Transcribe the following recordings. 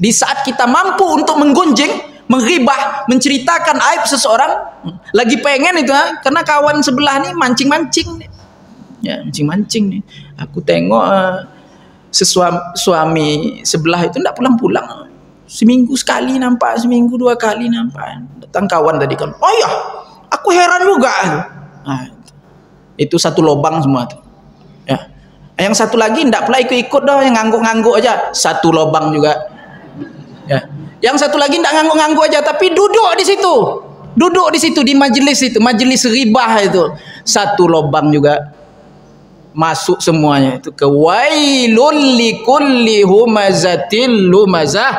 Di saat kita mampu untuk menggunjing, menggibah, menceritakan aib seseorang, lagi pengen itu, karena kawan sebelah nih mancing-mancing, ya mancing-mancing nih. Aku tengok suami sebelah itu tidak pulang-pulang, seminggu sekali nampak, seminggu 2 kali nampak. Datang kawan tadi kan, oh ya, aku heran juga. Nah, itu satu lubang semua tuh. Ya. Yang satu lagi tidak pula ikut-ikut dah, yang ngangguk-ngangguk aja, satu lubang juga. Ya. Yang satu lagi tidak ngangguk-ngangguk aja, tapi duduk di situ, di majelis itu, majelis ribah itu, satu lubang juga, masuk semuanya itu ke wailul likulli humazatil lumazah,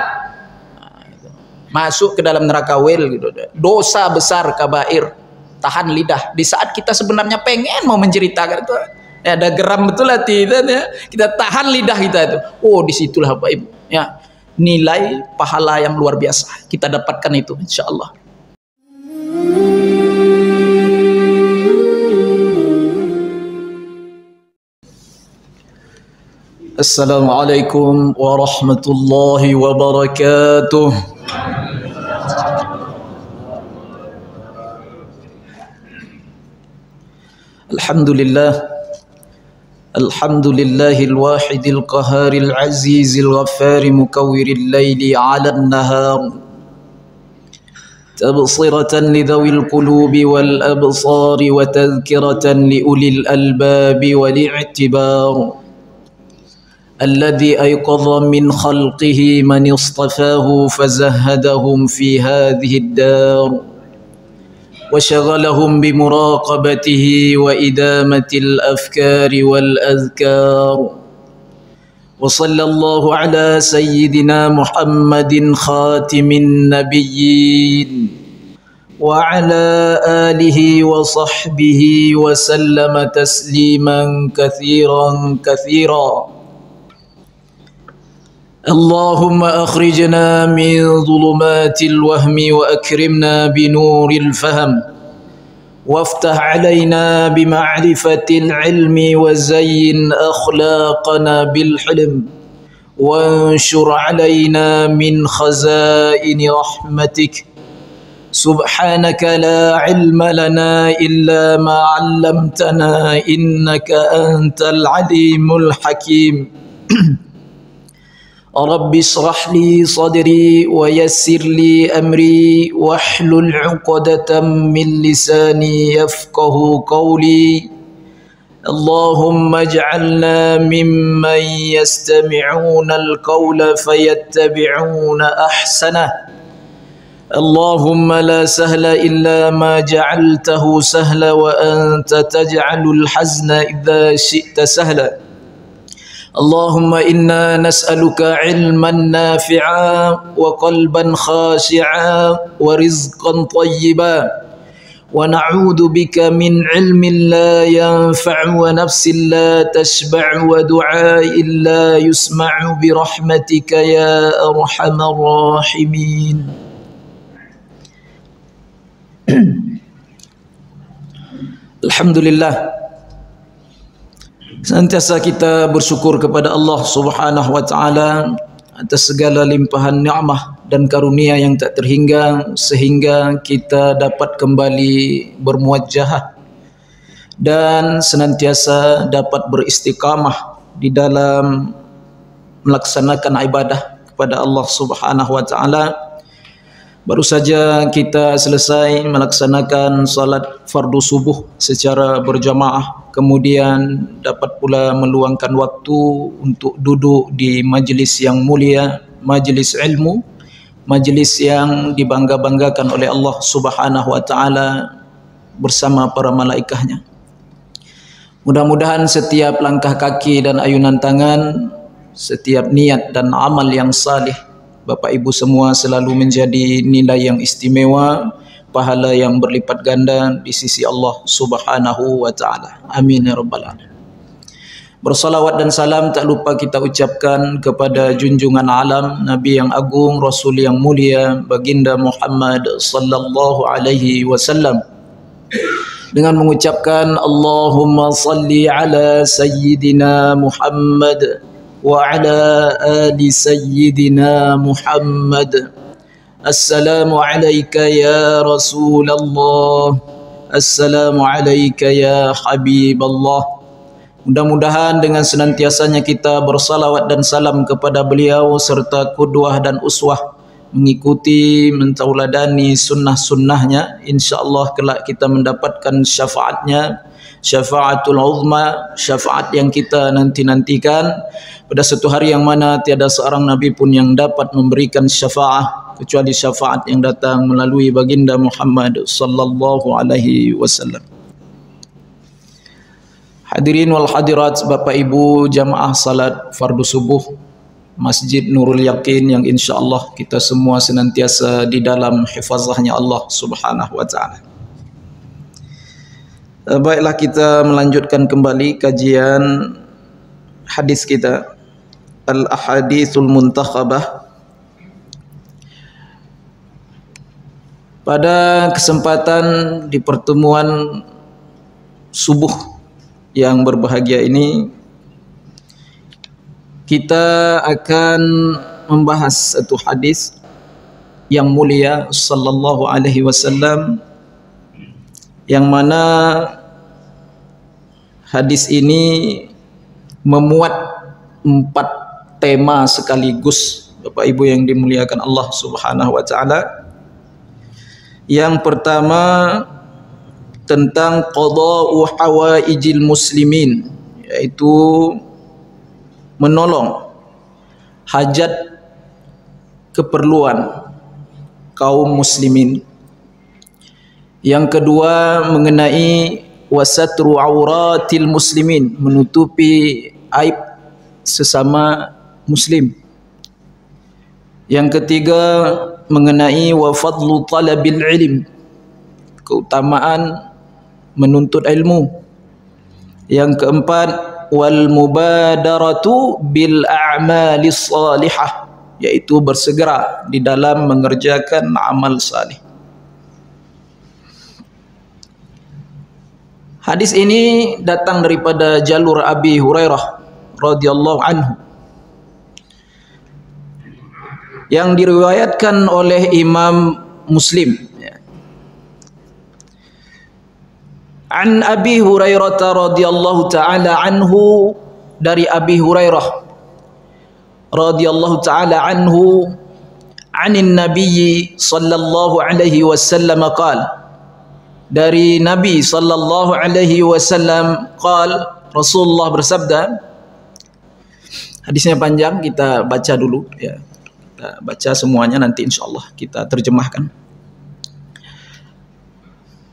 masuk ke dalam neraka wail gitu. Dosa besar kabair, tahan lidah. Di saat kita sebenarnya pengen mau menceritakan itu, ya, ada geram betul hati kita, ya. Kita tahan lidah kita itu. Oh, disitulah Bapak Ibu, ya, nilai pahala yang luar biasa kita dapatkan itu, insyaallah. Assalamualaikum warahmatullahi wabarakatuh. Alhamdulillah. Alhamdulillahil wahidil qaharil azizil ghaffari mukawwiril laili 'alan nahar. Tabsiratan lidhawil qulubi wal absari wa tadhkiratan liulil albabi wal i'tibar. Alladhi ayqadha min khalqihi man istafahu fazahhadahum fi hadhihi ad-dar. وشغلهم بمراقبته وإدامة الأفكار والأذكار. وصلى الله على سيدنا محمد خاتم النبيين وعلى آله وصحبه وسلم تسليما كثيرا كثيرا. اللهم أخرجنا من ظلمات الوهم وأكرمنا بنور الفهم وافتح علينا بمعرفة العلم وزين أخلاقنا بالحلم وانشر علينا من خزائن رحمتك. سبحانك لا علم لنا إلا ما علمتنا إنك أنت العليم الحكيم. رب اشرح لي صدري ويسر لي أمري واحلل عقدة من لساني يفقه قولي. اللهم اجعلنا ممن يستمعون القول فيتبعون أحسنه. اللهم لا سهل إلا ما جعلته سهلا وأنت تجعل الحزن إذا شئت سهلا. اللهم إنا نسألك علما نافعا وقلبا خاشعا ورزقا طيبا ونعوذ بك من علم لا ينفع ونفس لا تشبع ودعاء لا يسمع برحمتك يا أرحم الراحمين. Alhamdulillah, senantiasa kita bersyukur kepada Allah Subhanahu wa taala atas segala limpahan nikmat dan karunia yang tak terhingga, sehingga kita dapat kembali bermuwajjahah dan senantiasa dapat beristiqamah di dalam melaksanakan ibadah kepada Allah Subhanahu wa taala. Baru saja kita selesai melaksanakan salat fardu subuh secara berjamaah, kemudian dapat pula meluangkan waktu untuk duduk di majlis yang mulia, majlis ilmu, majlis yang dibangga-banggakan oleh Allah Subhanahu wa taala bersama para malaikatnya. Mudah-mudahan setiap langkah kaki dan ayunan tangan, setiap niat dan amal yang salih Bapak Ibu semua selalu menjadi nilai yang istimewa, pahala yang berlipat ganda di sisi Allah Subhanahu wa taala. Amin ya rabbal alamin. Bersalawat dan salam tak lupa kita ucapkan kepada junjungan alam, Nabi yang agung, Rasul yang mulia, Baginda Muhammad sallallahu alaihi wasallam, dengan mengucapkan Allahumma salli ala sayyidina Muhammad وعلى آل سيدنا محمد. السلام عليك يا رسول الله. السلام عليك يا حبيب الله. Mudah-mudahan dengan senantiasanya kita bersalawat dan salam kepada beliau serta qudwah dan uswah, mengikuti, mentauladani sunnah-sunnahnya, insyaAllah kelak kita mendapatkan syafaatnya, syafaatul uzma, syafaat yang kita nanti-nantikan pada suatu hari yang mana tiada seorang Nabi pun yang dapat memberikan syafaat kecuali syafaat yang datang melalui baginda Muhammad sallallahu alaihi wasallam. Hadirin wal hadirat, Bapak Ibu jamaah salat fardu subuh Masjid Nurul Yakin yang insyaAllah kita semua senantiasa di dalam hifazahnya Allah subhanahu wa ta'ala. Baiklah, kita melanjutkan kembali kajian hadis kita, Al-Ahadithul Muntakhabah. Pada kesempatan di pertemuan subuh yang berbahagia ini, kita akan membahas satu hadis yang mulia sallallahu alaihi wasallam, yang mana hadis ini memuat 4 tema sekaligus, Bapak Ibu yang dimuliakan Allah subhanahu wa ta'ala. Yang pertama tentang qada'u hawaijil muslimin, yaitu menolong hajat keperluan kaum muslimin. Yang kedua mengenai wasatru auratil muslimin, menutupi aib sesama muslim. Yang ketiga mengenai wa fadlu talabil ilm, keutamaan menuntut ilmu. Yang keempat wal mubadaratu bil a'malis salihah, yaitu bersegera di dalam mengerjakan amal salih. Hadis ini datang daripada jalur Abi Hurairah radhiyallahu anhu, yang diriwayatkan oleh Imam Muslim. An Abi Hurairah radhiyallahu ta'ala anhu, dari Abi Hurairah radhiyallahu ta'ala anhu, anin Nabi sallallahu alaihi wasallam qala, dari Nabi sallallahu alaihi wasallam qala, Rasulullah bersabda. Hadisnya panjang, kita baca dulu ya. Kita baca semuanya, nanti insyaallah kita terjemahkan.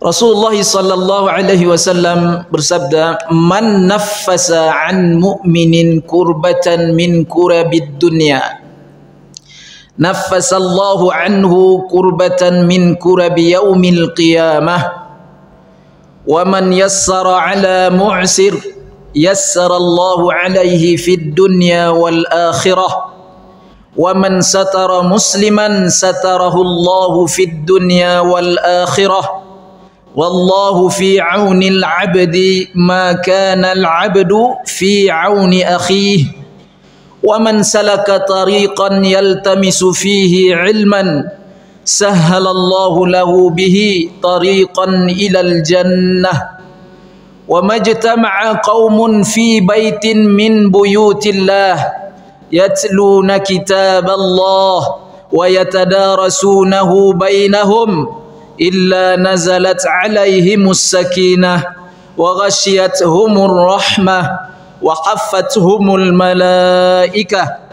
Rasulullah sallallahu alaihi wasallam bersabda, man naffasa an mu'minin kurbatan min kurabid dunya, naffasallahu anhu kurbatan min kurabi yaumil qiyamah. Wa man yassara ala mu'sir yassara Allahu alaihi fid dunya wal akhirah. Wa man satara musliman satarahu Allahu fid dunya wal akhirah. Wallahu fi aunil abdi ma kana al abdu fi auni akhihi. Wa man salaka tariqan yaltamisu fihi ilman sahhalallahu lahu bihi tariqan ilal jannah. Wa majtama'a qaumun fi baitin min buyutillah yatluna kitaballah wa yatadarasunahu bainahum illa nazalat alaihimus sakinah wa ghashiyatuhumur rahmah wa haffathumul malaikah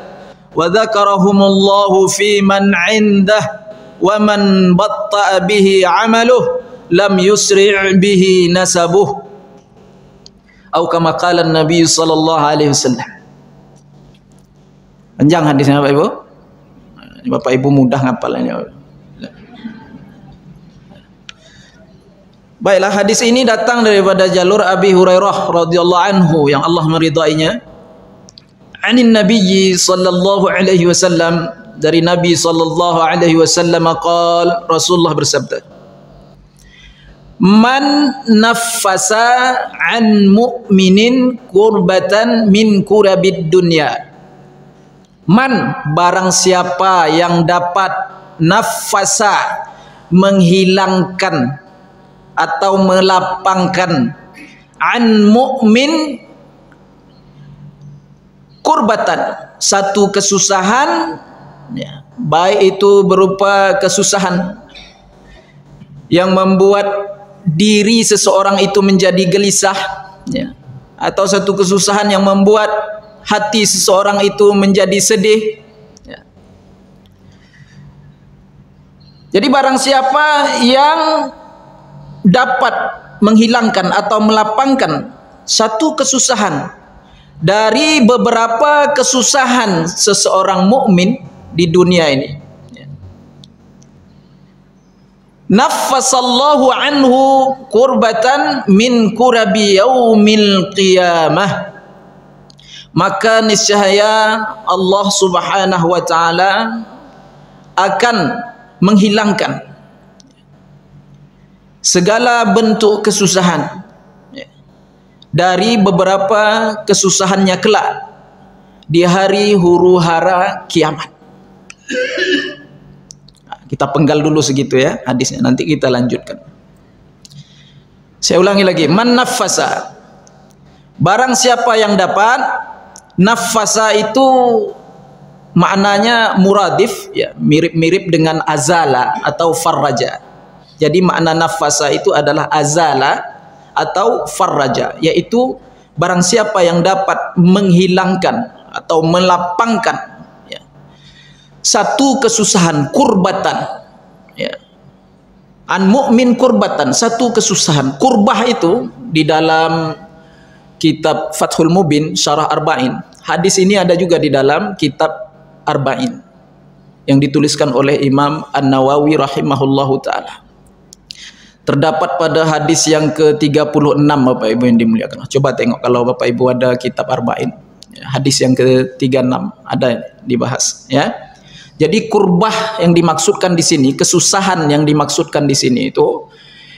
wa dzakarahumullahu fi man 'indah wa man batta'a bihi 'amaluhu lam yusri' bihi nasabuh, atau kama qala Nabi sallallahu alaihi wasallam. Panjang hadisnya Bapak Ibu. Bapak Ibu mudah ngapalannya. Baiklah, hadis ini datang daripada jalur Abi Hurairah radhiyallahu anhu yang Allah meridainya. Anin Nabi sallallahu alaihi wasallam, dari Nabi sallallahu alaihi wasallam qala, Rasulullah bersabda, man naffasa an mu'minin kurbatan min kurabid dunya, Man, barang siapa yang dapat nafasa, menghilangkan atau melapangkan, an mu'min, kurbatan, satu kesusahan, ya, baik itu berupa kesusahan yang membuat diri seseorang itu menjadi gelisah, ya, atau satu kesusahan yang membuat hati seseorang itu menjadi sedih, ya. Jadi barang siapa yang dapat menghilangkan atau melapangkan satu kesusahan dari beberapa kesusahan seseorang mukmin di dunia ini, ya, naffasallahu anhu kurbatan min kurabi yaumil qiyamah, maka niscaya Allah Subhanahu wa taala akan menghilangkan segala bentuk kesusahan, ya, dari beberapa kesusahannya kelak di hari huru hara kiamat. Nah, kita penggal dulu segitu ya hadisnya, nanti kita lanjutkan. Saya ulangi lagi, man nafasa, barang siapa yang dapat. Nafasa itu maknanya muradif, ya, mirip-mirip dengan azala atau farraja. Jadi makna nafasa itu adalah azala atau farraja, yaitu barang siapa yang dapat menghilangkan atau melapangkan, ya, satu kesusahan, kurbatan, ya, an mu'min kurbatan, satu kesusahan. Kurbah itu di dalam kitab Fathul Mubin Syarah Arba'in. Hadis ini ada juga di dalam kitab Arba'in yang dituliskan oleh Imam An-Nawawi rahimahullahu taala. Terdapat pada hadis yang ke-36 Bapak Ibu yang dimuliakan. Coba tengok kalau Bapak Ibu ada kitab Arba'in. Hadis yang ke-36 ada dibahas, ya. Jadi kurbah yang dimaksudkan di sini, kesusahan yang dimaksudkan di sini itu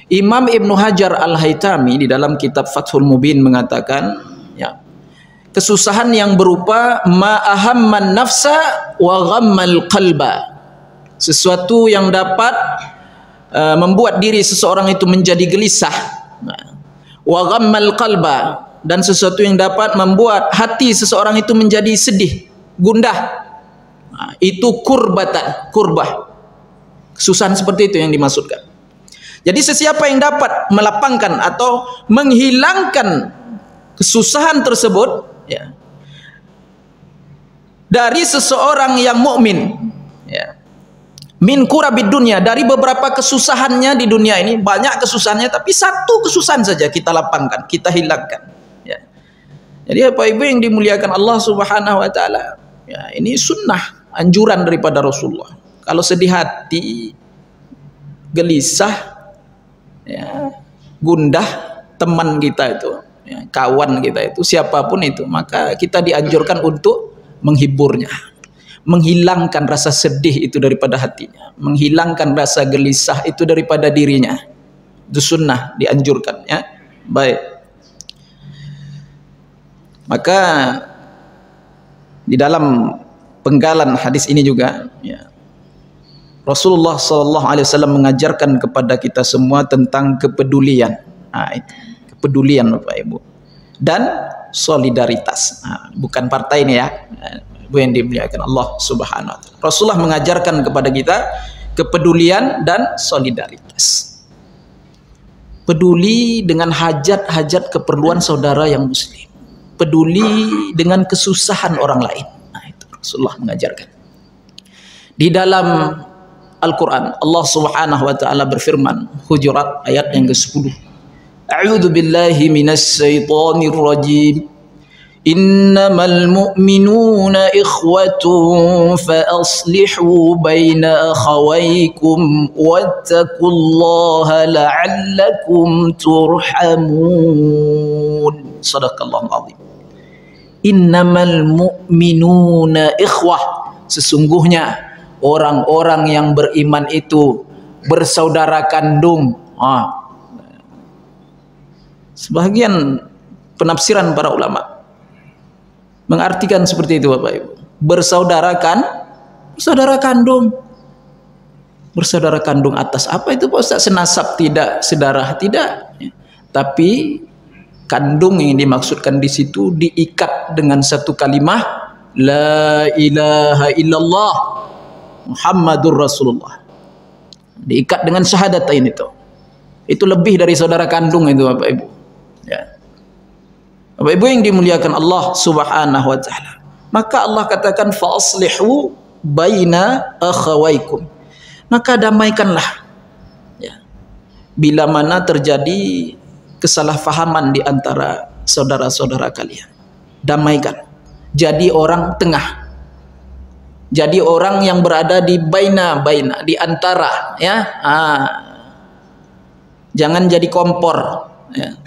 Imam Ibnu Hajar Al-Haytami di dalam kitab Fathul Mubin mengatakan, ya, kesusahan yang berupa ma'ahamman nafsa wa ghammal qalba, sesuatu yang dapat membuat diri seseorang itu menjadi gelisah, wa ghammal qalba, dan sesuatu yang dapat membuat hati seseorang itu menjadi sedih, gundah. Nah, itu kurbatan, kurbah. Kesusahan seperti itu yang dimaksudkan. Jadi sesiapa yang dapat melapangkan atau menghilangkan kesusahan tersebut, ya, dari seseorang yang mukmin, ya, min kurabid dunia, dari beberapa kesusahannya di dunia ini, banyak kesusahannya, tapi satu kesusahan saja kita lapangkan, kita hilangkan, ya. Jadi Bapak Ibu yang dimuliakan Allah Subhanahu wa taala, ya, ini sunnah, anjuran daripada Rasulullah. Kalau sedih hati, gelisah, ya, gundah, teman kita itu, ya, kawan kita itu, siapapun itu, maka kita dianjurkan untuk menghiburnya, menghilangkan rasa sedih itu daripada hatinya, menghilangkan rasa gelisah itu daripada dirinya. Itu sunnah, dianjurkan, ya. Baik, maka di dalam penggalan hadis ini juga, ya, Rasulullah SAW mengajarkan kepada kita semua tentang kepedulian. Nah, itu kepedulian Bapak Ibu, dan solidaritas. Nah, bukan partai ini ya, Ibu yang dimuliakan Allah Subhanahu wa taala. Rasulullah mengajarkan kepada kita kepedulian dan solidaritas. Peduli dengan hajat-hajat keperluan saudara yang muslim. Peduli dengan kesusahan orang lain. Nah, itu Rasulullah mengajarkan. Di dalam Al-Quran, Allah Subhanahu wa taala berfirman, Hujurat ayat yang ke-10. A'udzu billahi minasy syaithanir rajim. Innamal mu'minuna ikhwatun fa aslihu baina akhawaykum wattaqullaha la'allakum turhamun. Shadaqallahul azim. Innamal mu'minuna ikhwah, sesungguhnya orang-orang yang beriman itu bersaudara kandung. Sebagian penafsiran para ulama mengartikan seperti itu Bapak Ibu. bersaudara kandung. Bersaudara kandung atas apa itu Pak Ustaz? Senasab tidak, sedarah tidak. Tapi kandung yang dimaksudkan di situ diikat dengan satu kalimah la ilaha illallah Muhammadur Rasulullah. Diikat dengan syahadatain itu lebih dari saudara kandung itu Bapak Ibu. Ya. Bapak Ibu yang dimuliakan Allah Subhanahu wa taala. Maka Allah katakan fa aslihu baina akhawaikum. Maka damaikanlah. Ya. Bila mana terjadi kesalahfahaman di antara saudara-saudara kalian, damaikan. Jadi orang tengah. Jadi orang yang berada di baina, di antara, ya. Jangan jadi kompor, ya.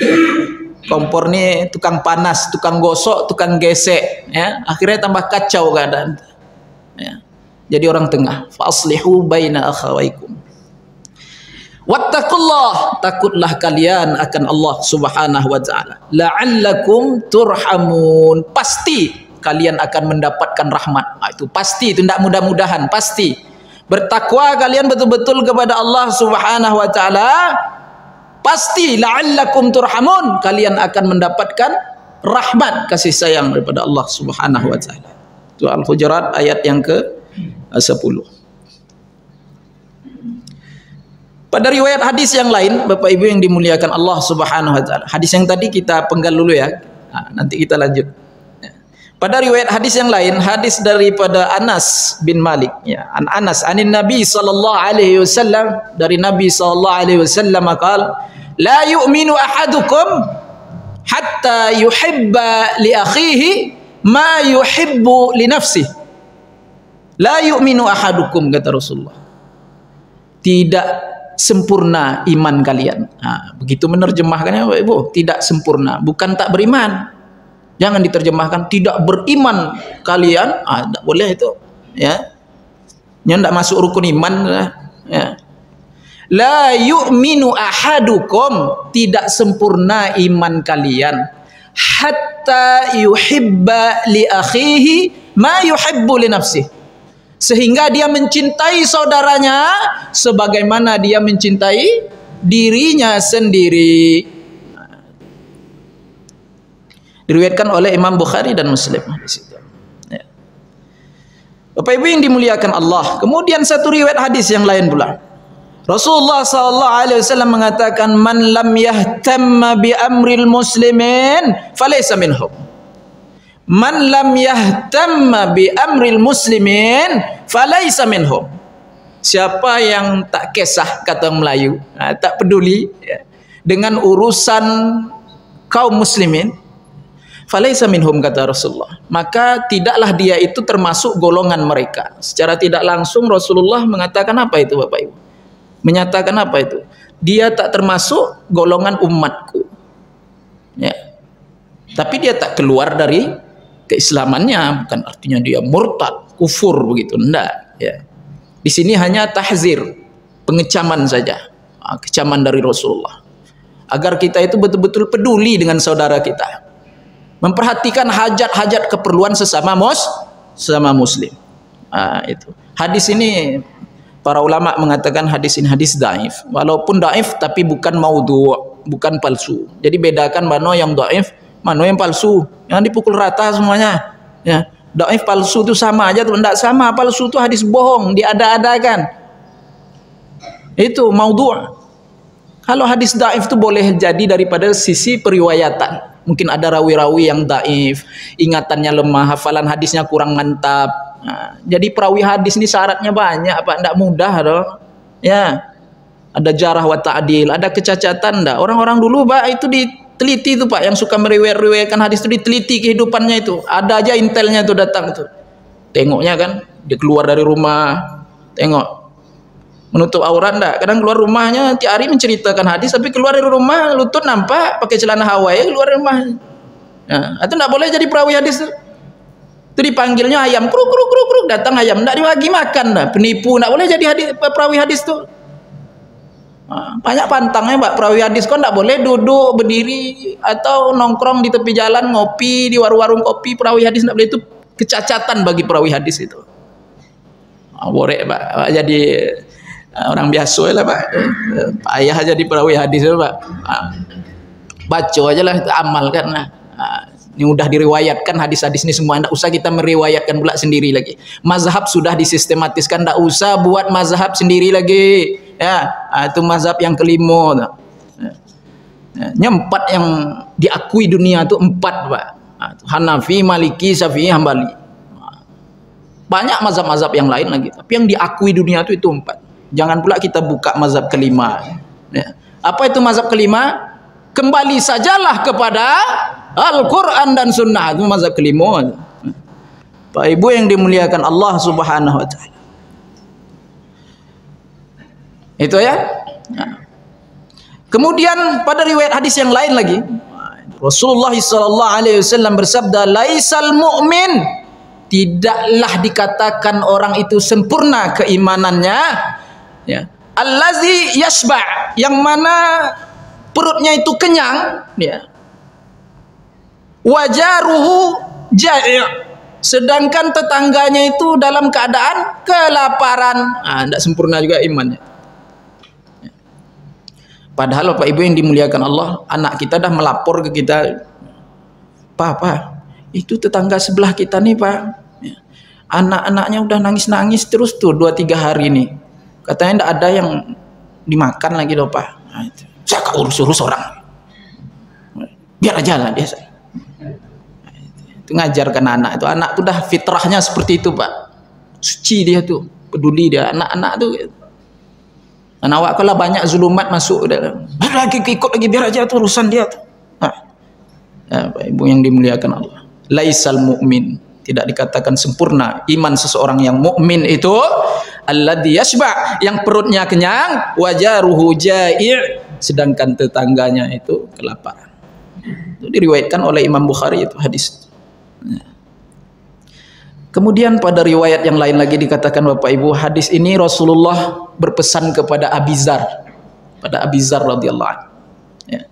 Kompor nih tukang panas, tukang gosok, tukang gesek, ya. Akhirnya tambah kacau keadaan. Ya. Jadi orang tengah. Faslihu baina akhawaikum. Wattaqullah, takutlah kalian akan Allah Subhanahu wa taala. La'allakum turhamun. Pasti kalian akan mendapatkan rahmat. Itu pasti, itu tidak mudah-mudahan, pasti. Bertakwa kalian betul-betul kepada Allah Subhanahu wa taala, pasti la'allakum turhamun, kalian akan mendapatkan rahmat, kasih sayang daripada Allah Subhanahu wa taala. Itu Al-Hujurat ayat yang ke-10. Pada riwayat hadis yang lain, Bapak Ibu yang dimuliakan Allah Subhanahu wa taala. Hadis yang tadi kita penggal dulu ya. Nanti kita lanjut. Pada riwayat hadis yang lain, hadis daripada Anas bin Malik, ya, Anas anin Nabi sallallahu alaihi wasallam, dari Nabi sallallahu alaihi wasallam qala, la yu'minu ahadukum hatta yuhibba li akhihi ma yuhibbu li nafsihi. La yu'minu ahadukum, kata Rasulullah. Tidak sempurna iman kalian. Begitu menerjemahkannya Bapak Ibu, tidak sempurna, bukan tak beriman. Jangan diterjemahkan tidak beriman kalian, tidak boleh itu, ya. Yang tidak masuk rukun iman, ya. La yu'minu ahadukum, tidak sempurna iman kalian, hatta yuhibba li akhihi ma yuhibbu li nafsihi, sehingga dia mencintai saudaranya sebagaimana dia mencintai dirinya sendiri. Diriwayatkan oleh Imam Bukhari dan Muslim di situ. Ya. Bapak Ibu yang dimuliakan Allah. Kemudian satu riwayat hadis yang lain pula. Rasulullah sallallahu alaihi wasallam mengatakan, "Man lam yahtamma bi amril muslimin falaysa minhum." Man lam yahtamma bi amril muslimin falaysa minhum. Siapa yang tak kisah, kata Melayu, tak peduli, ya, dengan urusan kaum muslimin, falaysa minhum, kata Rasulullah, maka tidaklah dia itu termasuk golongan mereka. Secara tidak langsung Rasulullah mengatakan apa itu Bapak Ibu? Menyatakan apa itu? Dia tak termasuk golongan umatku. Ya. Tapi dia tak keluar dari keislamannya, bukan artinya dia murtad, kufur begitu, enggak, ya. Di sini hanya tahzir, pengecaman saja, kecaman dari Rasulullah, agar kita itu betul-betul peduli dengan saudara kita, memperhatikan hajat-hajat keperluan sesama muslim. Itu hadis ini para ulama mengatakan hadis ini hadis dhaif, walaupun dhaif tapi bukan maudhu', bukan palsu. Jadi bedakan mana yang dhaif, mana yang palsu. Jangan dipukul rata semuanya, ya. Dhaif palsu itu sama aja, tidak sama. Palsu itu hadis bohong, diada-adakan, itu maudhu'. Kalau hadis dhaif itu boleh jadi daripada sisi periwayatan. Mungkin ada rawi-rawi yang dhaif, ingatannya lemah, hafalan hadisnya kurang mantap. Jadi perawi hadis ini syaratnya banyak, Pak, tidak mudah loh. Ya. Ada jarah wa ta'dil, ada kecacatan enggak? Orang-orang dulu, Pak, itu diteliti itu, Pak, yang suka meriwayatkan hadis itu diteliti kehidupannya itu. Ada aja intelnya itu datang itu. Tengoknya kan, dia keluar dari rumah, tengok menutup aurat enggak? Kadang keluar rumahnya tiap hari menceritakan hadis, tapi keluar dari rumah lutut nampak, pakai celana Hawaii keluar dari rumah. Nah, itu enggak boleh jadi perawi hadis itu. Itu dipanggilnya ayam, kruk kruk kruk kruk, datang ayam, enggak dibagi makan dah. Penipu, enggak boleh jadi perawi hadis itu. Banyak pantangnya, Pak, perawi hadis kok enggak boleh duduk berdiri atau nongkrong di tepi jalan ngopi di warung-warung kopi. Perawi hadis enggak boleh, itu kecacatan bagi perawi hadis itu. Borek Pak, jadi orang biasa lah Pak. Payah jadi perawi hadis Pak. Baca aja lah, amalkan lah. Ini udah diriwayatkan hadis-hadis ini semua, tidak usah kita meriwayatkan pula sendiri lagi. Mazhab sudah disistematiskan, tidak usah buat mazhab sendiri lagi. Ya, itu mazhab yang kelima. Empat yang diakui dunia itu 4 Pak. Hanafi, Maliki, Syafi'i, Hambali. Banyak mazhab-mazhab yang lain lagi, tapi yang diakui dunia itu 4. Jangan pula kita buka mazhab kelima. Ya. Apa itu mazhab kelima? Kembali sajalah kepada Al-Quran dan Sunnah. Itu mazhab kelima. Pak Ibu yang dimuliakan Allah Subhanahu wa Ta'ala. Itu ya. Nah. Kemudian pada riwayat hadis yang lain lagi, Rasulullah SAW bersabda, laisal mu'min, tidaklah dikatakan orang itu sempurna keimanannya, ya, allazi yashba', yang mana perutnya itu kenyang, ya, wajaruhu ja'i', sedangkan tetangganya itu dalam keadaan kelaparan. Tidak sempurna juga imannya. Padahal Bapak Ibu yang dimuliakan Allah, anak kita dah melapor ke kita, Pak, itu tetangga sebelah kita nih Pak, anak-anaknya udah nangis-nangis terus tuh 2-3 hari nih, katanya tidak ada yang dimakan lagi loh Pak. Saya gak urus-urus orang, biar aja lah dia. Itu ngajarkan anak itu, anak tuh dah fitrahnya seperti itu Pak, suci dia tuh, peduli dia, anak-anak tuh. Dan awak kalau banyak zulumat masuk dalam, lagi ikut lagi, biar aja tuh urusan dia tuh. Ya, Pak Ibu yang dimuliakan Allah, laisal mu'min, tidak dikatakan sempurna iman seseorang yang mukmin itu alladzi yashba', yang perutnya kenyang, wajaruhu ja'i', sedangkan tetangganya itu kelaparan. Itu diriwayatkan oleh Imam Bukhari itu hadis. Kemudian pada riwayat yang lain lagi dikatakan Bapak Ibu, hadis ini Rasulullah berpesan kepada Abi Dzar, pada Abi Dzar radhiyallahu anhu. Ya.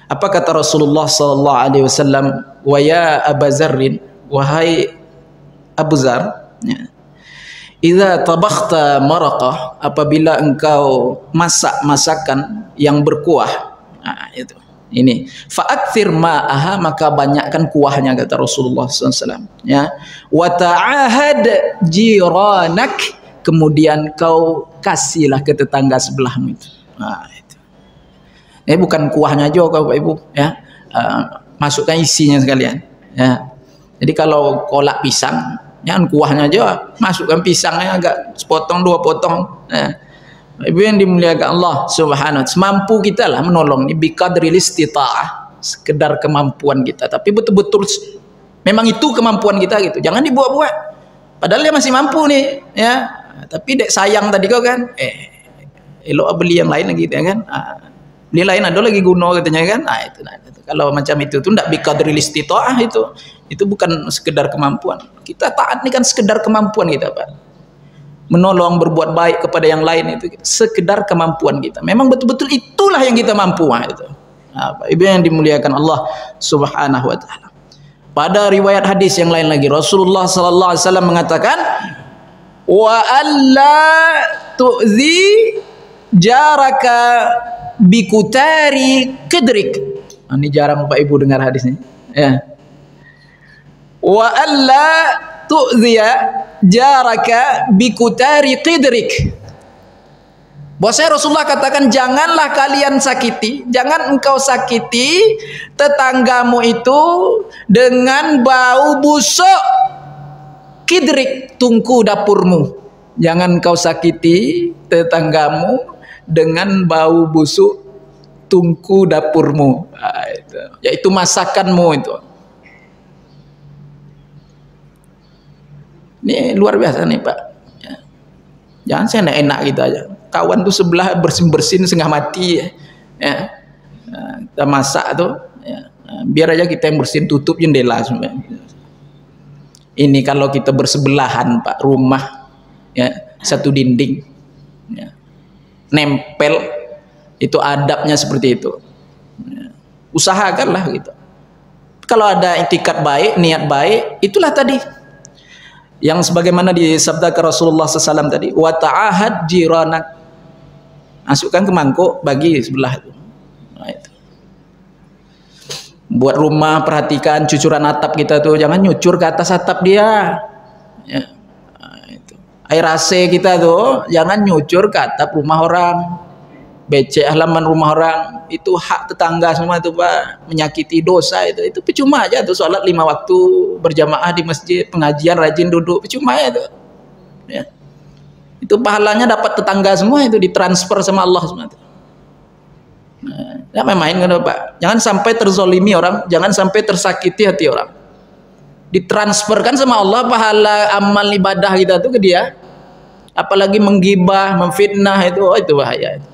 Apa kata Rasulullah sallallahu alaihi wasallam? Wa ya Aba Dzarrin, wahai Abu Dzar, ya, idza tabakhta maraqah, apabila engkau masak masakan yang berkuah, nah itu. Ini fa'akthir ma'aha, maka banyakkan kuahnya, kata Rasulullah SAW. Ya, wa ta'ahad jiranak, kemudian kau kasihlah ke tetangga sebelahmu itu. Nah, itu. Bukan kuahnya aja Bapak Ibu, ya. Masukkan isinya sekalian. Ya. Jadi kalau kolak pisang, jangan kuahnya aja, masukkan pisangnya agak sepotong 2 potong. Ya. Ibu yang dimuliakan Allah Subhanahu wa ta'ala, semampu kita lah menolong ini biqadril istita'ah, sekedar kemampuan kita, tapi betul-betul memang itu kemampuan kita gitu, jangan dibuat-buat padahal dia masih mampu nih, ya, tapi dek sayang tadi kau kan, elok beli yang lain lagi ya kan, beli lain ada lagi guna katanya kan, itu. Kalau macam itu tuh ndak biqadril istita'ah, itu bukan sekedar kemampuan kita, taat ini kan sekedar kemampuan kita Pak. Menolong, berbuat baik kepada yang lain itu sekedar kemampuan kita. Memang betul-betul itulah yang kita mampu. Itu. Nah, Ibu yang dimuliakan Allah Subhanahu wa Ta'ala. Pada riwayat hadis yang lain lagi, Rasulullah sallallahu alaihi wasallam mengatakan, wa alla tu'zi jaraka bikutari kidrik. Ini jarang Bapak Ibu dengar hadisnya. Ya. Wa alla tu'ziya jaraka bikutari qidrik. Bahwasanya Rasulullah katakan, janganlah kalian sakiti, jangan engkau sakiti tetanggamu itu dengan bau busuk kidrik, tungku dapurmu. Jangan engkau sakiti tetanggamu dengan bau busuk tungku dapurmu. Nah, itu. Yaitu masakanmu itu. Ini luar biasa nih Pak. Ya. Jangan saya enak gitu aja. Kawan tuh sebelah bersin-bersin setengah mati. Ya. Kita masak tuh. Ya. Biar aja kita yang bersin, tutup jendela. Ini kalau kita bersebelahan Pak, rumah, ya, satu dinding, ya, nempel, itu adabnya seperti itu. Ya. Usahakanlah gitu. Kalau ada itikat baik, niat baik, itulah tadi. Yang sebagaimana disabdakan Rasulullah SAW tadi, wa ta'ahad jiranak, masukkan ke mangkuk bagi sebelah itu. Nah, itu. Buat rumah, perhatikan cucuran atap kita tuh, jangan nyucur ke atas atap dia. Ya. Nah, itu. Air AC kita tuh jangan nyucur ke atap rumah orang, becek halaman rumah orang. Itu hak tetangga semua tuh Pak, menyakiti dosa itu percuma aja tuh. Sholat 5 waktu berjamaah di masjid, pengajian rajin duduk, percuma ya tuh ya. Itu pahalanya dapat tetangga semua, itu ditransfer sama Allah semua tuh. Nah, ya main-main kan Pak, jangan sampai terzolimi orang, jangan sampai tersakiti hati orang. Ditransferkan sama Allah pahala amal ibadah kita tuh ke dia. Apalagi menggibah, memfitnah itu, oh itu bahaya itu.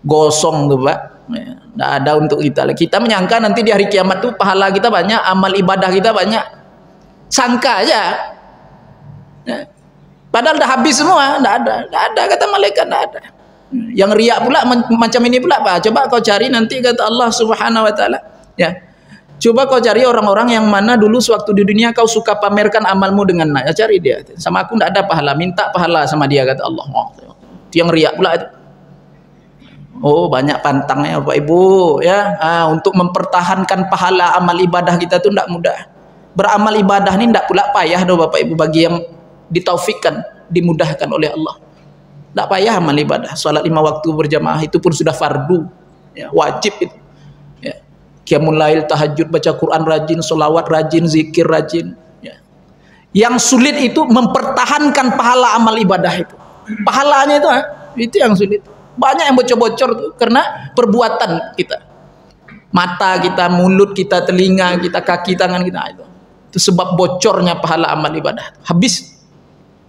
Gosong tuh Pak, tidak ada untuk kita. Kita menyangka nanti di hari kiamat tuh pahala kita banyak, amal ibadah kita banyak, sangka aja ya. Padahal dah habis semua, tidak ada kata malaikat, tidak ada. Yang riak pula macam ini pula Pak, coba kau cari nanti kata Allah Subhanahu Wa Taala ya, coba kau cari orang-orang yang mana dulu sewaktu di dunia kau suka pamerkan amalmu dengan ya, cari dia, sama aku tidak ada pahala, minta pahala sama dia kata Allah. Oh, itu yang riak pula itu. Oh banyak pantangnya Bapak Ibu ya. Untuk mempertahankan pahala amal ibadah kita tuh tidak mudah. Beramal ibadah ini tidak pula payah doh Bapak Ibu, bagi yang ditaufikkan, dimudahkan oleh Allah. Tidak payah amal ibadah. Salat 5 waktu berjamaah itu pun sudah fardu ya, wajib itu ya. Qiyamul lail, tahajud, baca Quran rajin, solawat rajin, zikir rajin ya. Yang sulit itu mempertahankan pahala amal ibadah itu. Pahalanya itu yang sulit. Banyak yang bocor-bocor tuh karena perbuatan kita, mata kita, mulut kita, telinga kita, kaki tangan kita, itu sebab bocornya pahala amal ibadah, habis.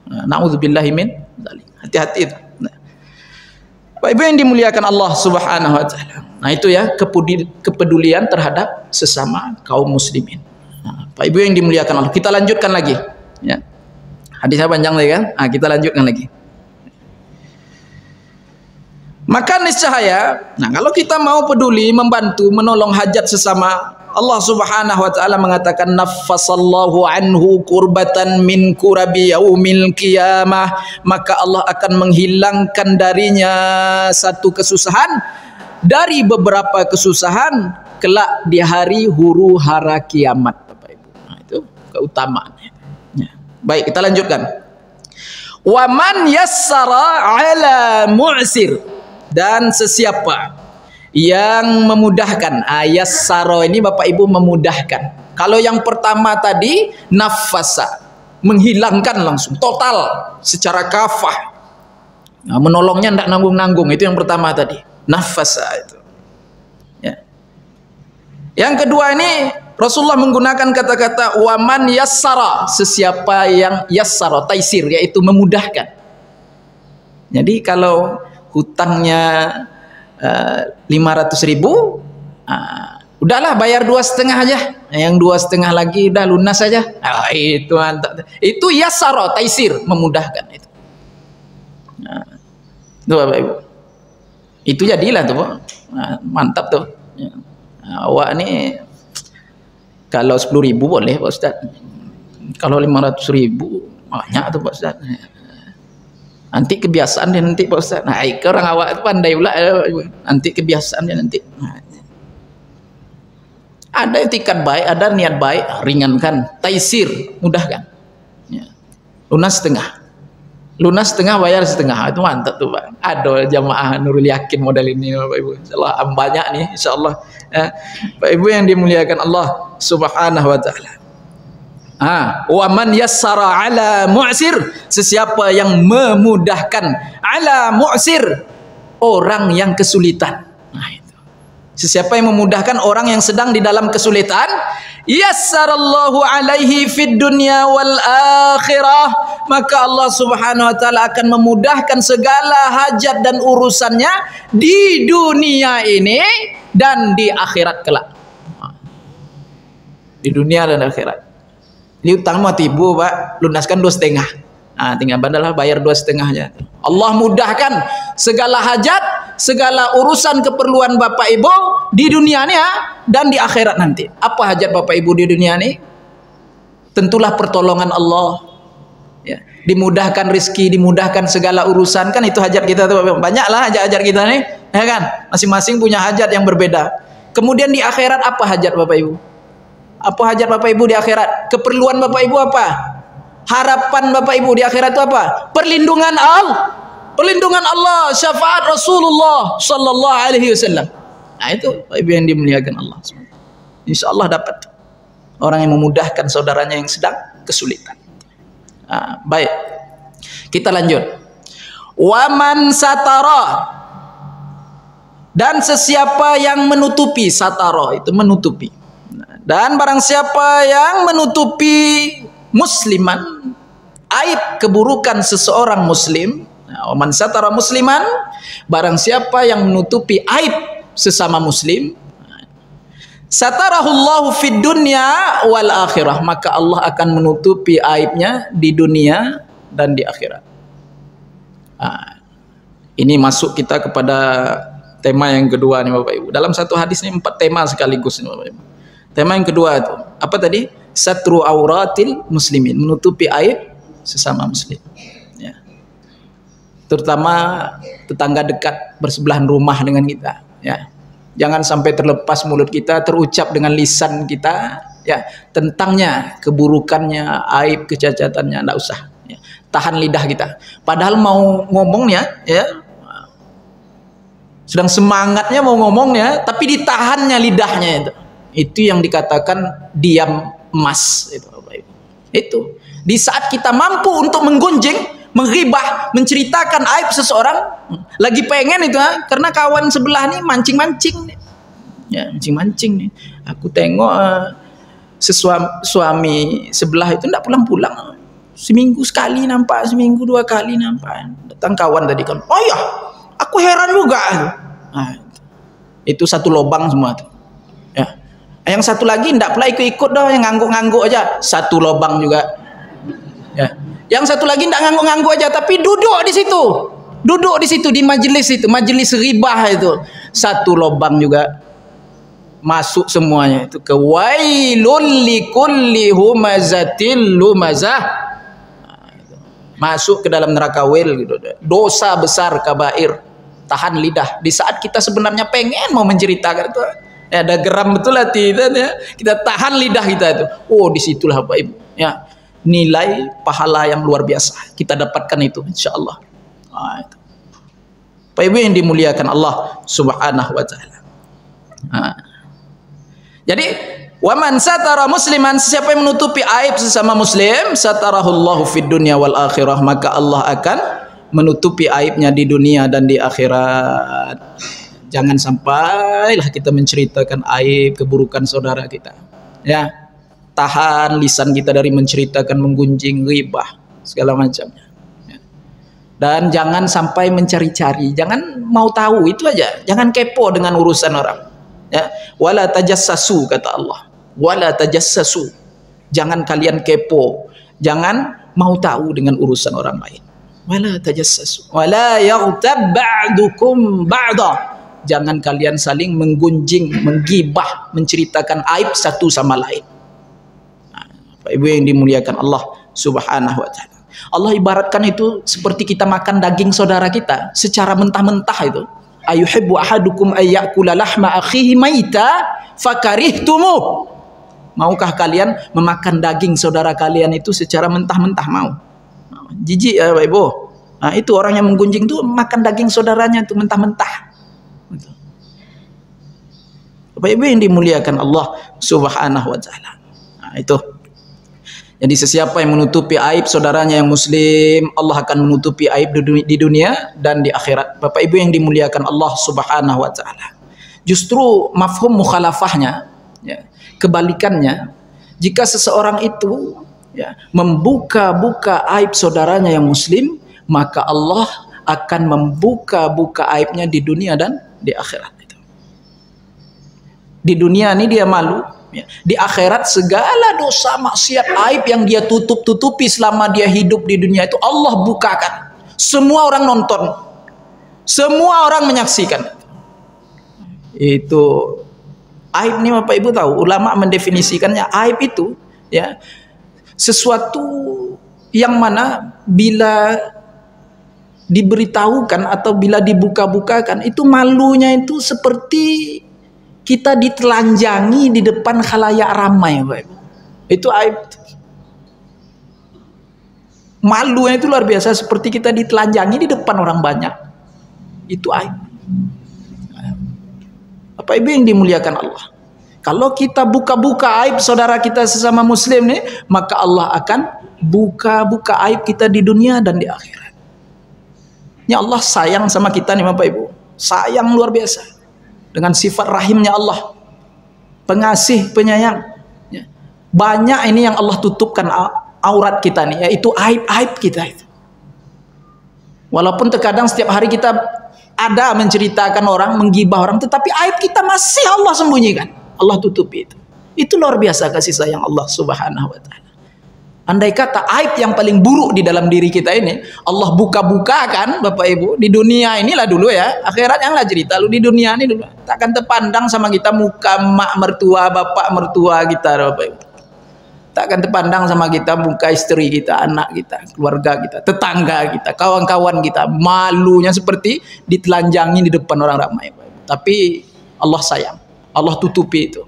Na'udzubillahi min dzalik. Hati-hati itu. Bapak Ibu yang dimuliakan Allah Subhanahu Wa Taala. Nah itu ya, kepedulian terhadap sesama kaum muslimin. Bapak Ibu yang dimuliakan Allah, kita lanjutkan lagi ya. Hadisnya panjang lagi kan? Kita lanjutkan lagi. Maka niscaya, kalau kita mau peduli, membantu, menolong hajat sesama, Allah Subhanahu Wa Taala mengatakan naffasallahu anhu kurbatan min kurabi yaumil qiyamah, maka Allah akan menghilangkan darinya satu kesusahan dari beberapa kesusahan kelak di hari huru hara kiamat Bapak Ibu. Nah, itu keutamaannya ya. Baik, kita lanjutkan. Wa man yassara ala mu'sir, dan sesiapa yang memudahkan, yassara ini Bapak Ibu memudahkan. Kalau yang pertama tadi nafasa, menghilangkan langsung total secara kafah, menolongnya tidak nanggung-nanggung, itu yang pertama tadi nafasa itu ya. Yang kedua ini Rasulullah menggunakan kata-kata waman yassara, sesiapa yang yassara, taisir, yaitu memudahkan. Jadi kalau hutangnya 500.000, udahlah bayar 2,5 aja, yang 2,5 lagi udah lunas saja. Itu mantap. Itu yassara, taisir, memudahkan itu. Tuh Bapak Ibu, itu jadilah tuh mantap tuh. Awak nih kalau 10.000 boleh Pak Ustaz, kalau 500.000 banyak tuh Pak Ustaz. Nanti kebiasaan dia nanti Pak Ustaz. Nah, orang awak itu pandai pula, nanti kebiasaan dia nanti. Ada etikat baik, ada niat baik, ringankan, taisir, mudahkan. Ya. Lunas setengah, bayar setengah, itu mantap tuh Pak. Ada jamaah Nurul Yakin model ini Bapak Ibu. Insyaallah banyak nih, insyaallah. Bapak Ibu yang dimuliakan Allah Subhanahu Wa Taala. Wa man yassara ala mu'sir, sesiapa yang memudahkan ala mu'sir, orang yang kesulitan. Nah itu. Sesiapa yang memudahkan orang yang sedang di dalam kesulitan, yassarallahu alaihi fid dunya wal akhirah, maka Allah Subhanahu Wa Taala akan memudahkan segala hajat dan urusannya di dunia ini dan di akhirat kelak. Di dunia dan akhirat. Ini utang mati ibu Pak, lunaskan 2,5. Tinggal badalah bayar 2,5-nya. Allah mudahkan segala hajat, segala urusan keperluan Bapak Ibu di dunia ini dan di akhirat nanti. Apa hajat Bapak Ibu di dunia ini? tentulah pertolongan Allah. Ya, dimudahkan rezeki, dimudahkan segala urusan, kan itu hajat kita tuh. Banyaklah hajat-hajat kita nih, ya kan? Masing-masing punya hajat yang berbeda. Kemudian di akhirat apa hajat Bapak Ibu? Apa hajat Bapak Ibu di akhirat? Keperluan Bapak Ibu apa? Harapan Bapak Ibu di akhirat itu apa? Perlindungan Allah. Perlindungan Allah, syafaat Rasulullah sallallahu alaihi wasallam. Nah, itu Bapak Ibu yang dimuliakan Allah. Insyaallah dapat orang yang memudahkan saudaranya yang sedang kesulitan. Baik, kita lanjut. Waman satara, dan sesiapa yang menutupi, satara itu menutupi, dan barang siapa yang menutupi musliman, aib keburukan seseorang muslim. Waman satara musliman, barang siapa yang menutupi aib sesama muslim, satarahullahu fid dunya wal akhirah, maka Allah akan menutupi aibnya di dunia dan di akhirat. Ini masuk kita kepada tema yang kedua nih Bapak Ibu. Dalam satu hadis ini 4 tema sekaligus nih Bapak Ibu. Tema yang kedua itu apa tadi? Satru auratil muslimin, menutupi aib sesama muslim. Ya. Terutama tetangga dekat bersebelahan rumah dengan kita. Ya. Jangan sampai terlepas mulut kita terucap dengan lisan kita ya tentangnya, keburukannya, aib, kecacatannya, enggak usah. Ya. Tahan lidah kita. Padahal mau ngomongnya ya, sedang semangatnya mau ngomongnya, tapi ditahannya lidahnya itu. Itu yang dikatakan diam emas itu Bapak Ibu. Itu. Di saat kita mampu untuk menggunjing, menghibah, menceritakan aib seseorang, lagi pengen itu karena kawan sebelah nih mancing-mancing nih. Ya, mancing-mancing nih. Aku tengok suami sebelah itu enggak pulang-pulang. Seminggu sekali nampak, seminggu 2 kali nampak. Datang kawan tadi kan. Oh ya, aku heran juga. Nah, itu satu lobang semua tuh. Ya. Yang satu lagi enggak pula ikut-ikut dah, yang ngangguk-ngangguk aja. Satu lobang juga. Ya. Yang satu lagi tidak ngangguk-ngangguk aja, tapi duduk di situ. Duduk di situ, di majelis itu, majelis ribah itu. Satu lubang juga. Masuk semuanya itu ke wailul likulli humazatil lumazah. Masuk ke dalam neraka wail gitu. Dosa besar kabair. Tahan lidah. Di saat kita sebenarnya pengen mau menceritakan itu, ya, ada geram betul hati kita ya. Kita tahan lidah kita itu. Oh, disitulah Bapak Ibu. Ya. Nilai pahala yang luar biasa kita dapatkan itu insyaallah. Itu. Pak Ibu yang dimuliakan Allah Subhanahu wa taala. Jadi waman satara musliman, siapa yang menutupi aib sesama muslim, satarahullahu fid dunya wal akhirah, maka Allah akan menutupi aibnya di dunia dan di akhirat. Jangan sampailah kita menceritakan aib keburukan saudara kita. Ya. Tahan lisan kita dari menceritakan, menggunjing, ghibah, segala macamnya. Dan jangan sampai mencari-cari, jangan mau tahu itu aja, jangan kepo dengan urusan orang. Ya, wala tajassasu kata Allah, wala tajassasu. Jangan kalian kepo, jangan mau tahu dengan urusan orang lain. Wala tajassasu, wala yaghtab ba'dukum ba'da. Jangan kalian saling menggunjing, menggibah, menceritakan aib satu sama lain. Pak Ibu yang dimuliakan Allah Subhanahu wa taala. Allah ibaratkan itu seperti kita makan daging saudara kita secara mentah-mentah itu. Ayuhibbu ahadukum ayyakula lahma akhihi maita fakarihtumu. Maukah kalian memakan daging saudara kalian itu secara mentah-mentah? Mau? Jijik ya Pak Ibu. Nah, itu orang yang menggunjing itu makan daging saudaranya itu mentah-mentah. Bapak Ibu yang dimuliakan Allah Subhanahu wa taala. Nah, itu. Jadi sesiapa yang menutupi aib saudaranya yang muslim, Allah akan menutupi aib di dunia dan di akhirat. Bapak Ibu yang dimuliakan Allah Subhanahu wa taala. Justru mafhum mukhalafahnya, ya, kebalikannya, jika seseorang itu ya, membuka-buka aib saudaranya yang muslim, maka Allah akan membuka-buka aibnya di dunia dan di akhirat. Di dunia ini dia malu. Di akhirat segala dosa maksiat aib yang dia tutup-tutupi selama dia hidup di dunia itu Allah bukakan. Semua orang nonton, semua orang menyaksikan. Itu aib nih Bapak Ibu tahu, ulama mendefinisikannya aib itu ya Sesuatu yang mana bila diberitahukan atau bila dibuka-bukakan itu malunya itu seperti kita ditelanjangi di depan khalayak ramai, Bapak Ibu. Itu aib. Malunya itu luar biasa, seperti kita ditelanjangi di depan orang banyak. Itu aib. Bapak Ibu yang dimuliakan Allah. Kalau kita buka-buka aib saudara kita sesama muslim nih, maka Allah akan buka-buka aib kita di dunia dan di akhirat. Ya Allah sayang sama kita nih Bapak Ibu. Sayang luar biasa. Dengan sifat rahimnya Allah. Pengasih, penyayang. Ya. Banyak ini yang Allah tutupkan aurat kita nih, yaitu aib-aib kita itu. Walaupun terkadang setiap hari kita ada menceritakan orang, menggibah orang, tetapi aib kita masih Allah sembunyikan. Allah tutupi itu. Itu luar biasa kasih sayang Allah Subhanahu wa taala. Andai kata aib yang paling buruk di dalam diri kita ini Allah buka-bukakan Bapak Ibu, di dunia inilah dulu ya, akhirat janganlah cerita lu, di dunia ini dulu takkan terpandang sama kita muka mak mertua, bapak mertua kita Bapak Ibu. Takkan terpandang sama kita muka istri kita, anak kita, keluarga kita, tetangga kita, kawan-kawan kita. Malunya seperti ditelanjangi di depan orang ramai. Tapi Allah sayang, Allah tutupi itu.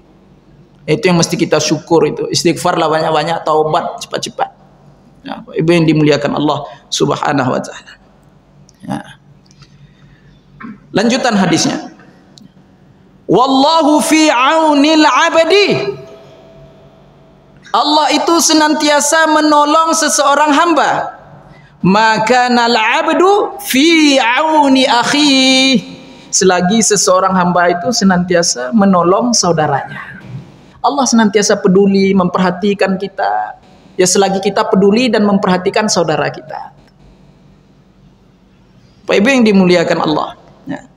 Itu yang mesti kita syukur itu. Istighfarlah banyak-banyak, taubat cepat-cepat. Ya, Ibu yang dimuliakan Allah Subhanahu wa taala. Ya. Lanjutan hadisnya. Wallahu fi aunil abdi. Allah itu senantiasa menolong seseorang hamba. Maka nal abdu fi auni akhi. Selagi seseorang hamba itu senantiasa menolong saudaranya. Allah senantiasa peduli, memperhatikan kita. Ya selagi kita peduli dan memperhatikan saudara kita. Pak Ibu yang dimuliakan Allah. Ya.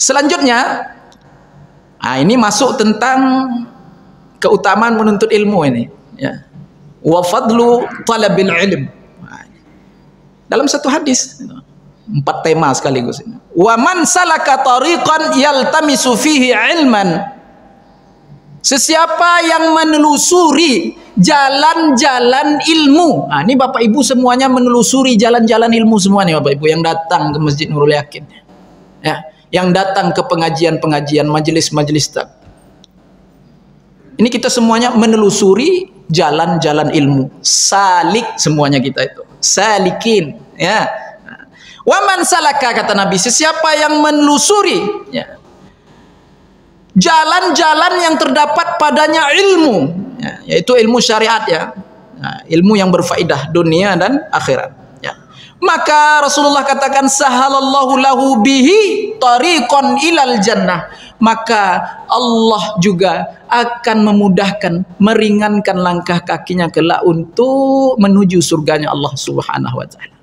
Selanjutnya, ini masuk tentang keutamaan menuntut ilmu ini. Ya. Wa fadlu talabil ilm. Dalam satu hadis, 4 tema sekaligus ini. Wa man salaka tariqan yaltamisu fihi ilman. Sesiapa yang menelusuri jalan-jalan ilmu. Ini Bapak Ibu semuanya menelusuri jalan-jalan ilmu semua nih Bapak Ibu yang datang ke Masjid Nurul Yakin. Ya, yang datang ke pengajian-pengajian, majelis-majelis tak. Ini kita semuanya menelusuri jalan-jalan ilmu. Salik semuanya kita itu. Salikin, ya. Wa man salaka kata Nabi, sesiapa yang menelusuri, ya, jalan-jalan yang terdapat padanya ilmu, ya, yaitu ilmu syariat ya, ilmu yang berfaedah dunia dan akhirat. Ya. Maka Rasulullah katakan sahalallahu lahu bihi tariqan ilal jannah. Maka Allah juga akan memudahkan, meringankan langkah kakinya kelak untuk menuju surganya Allah Subhanahu wa taala.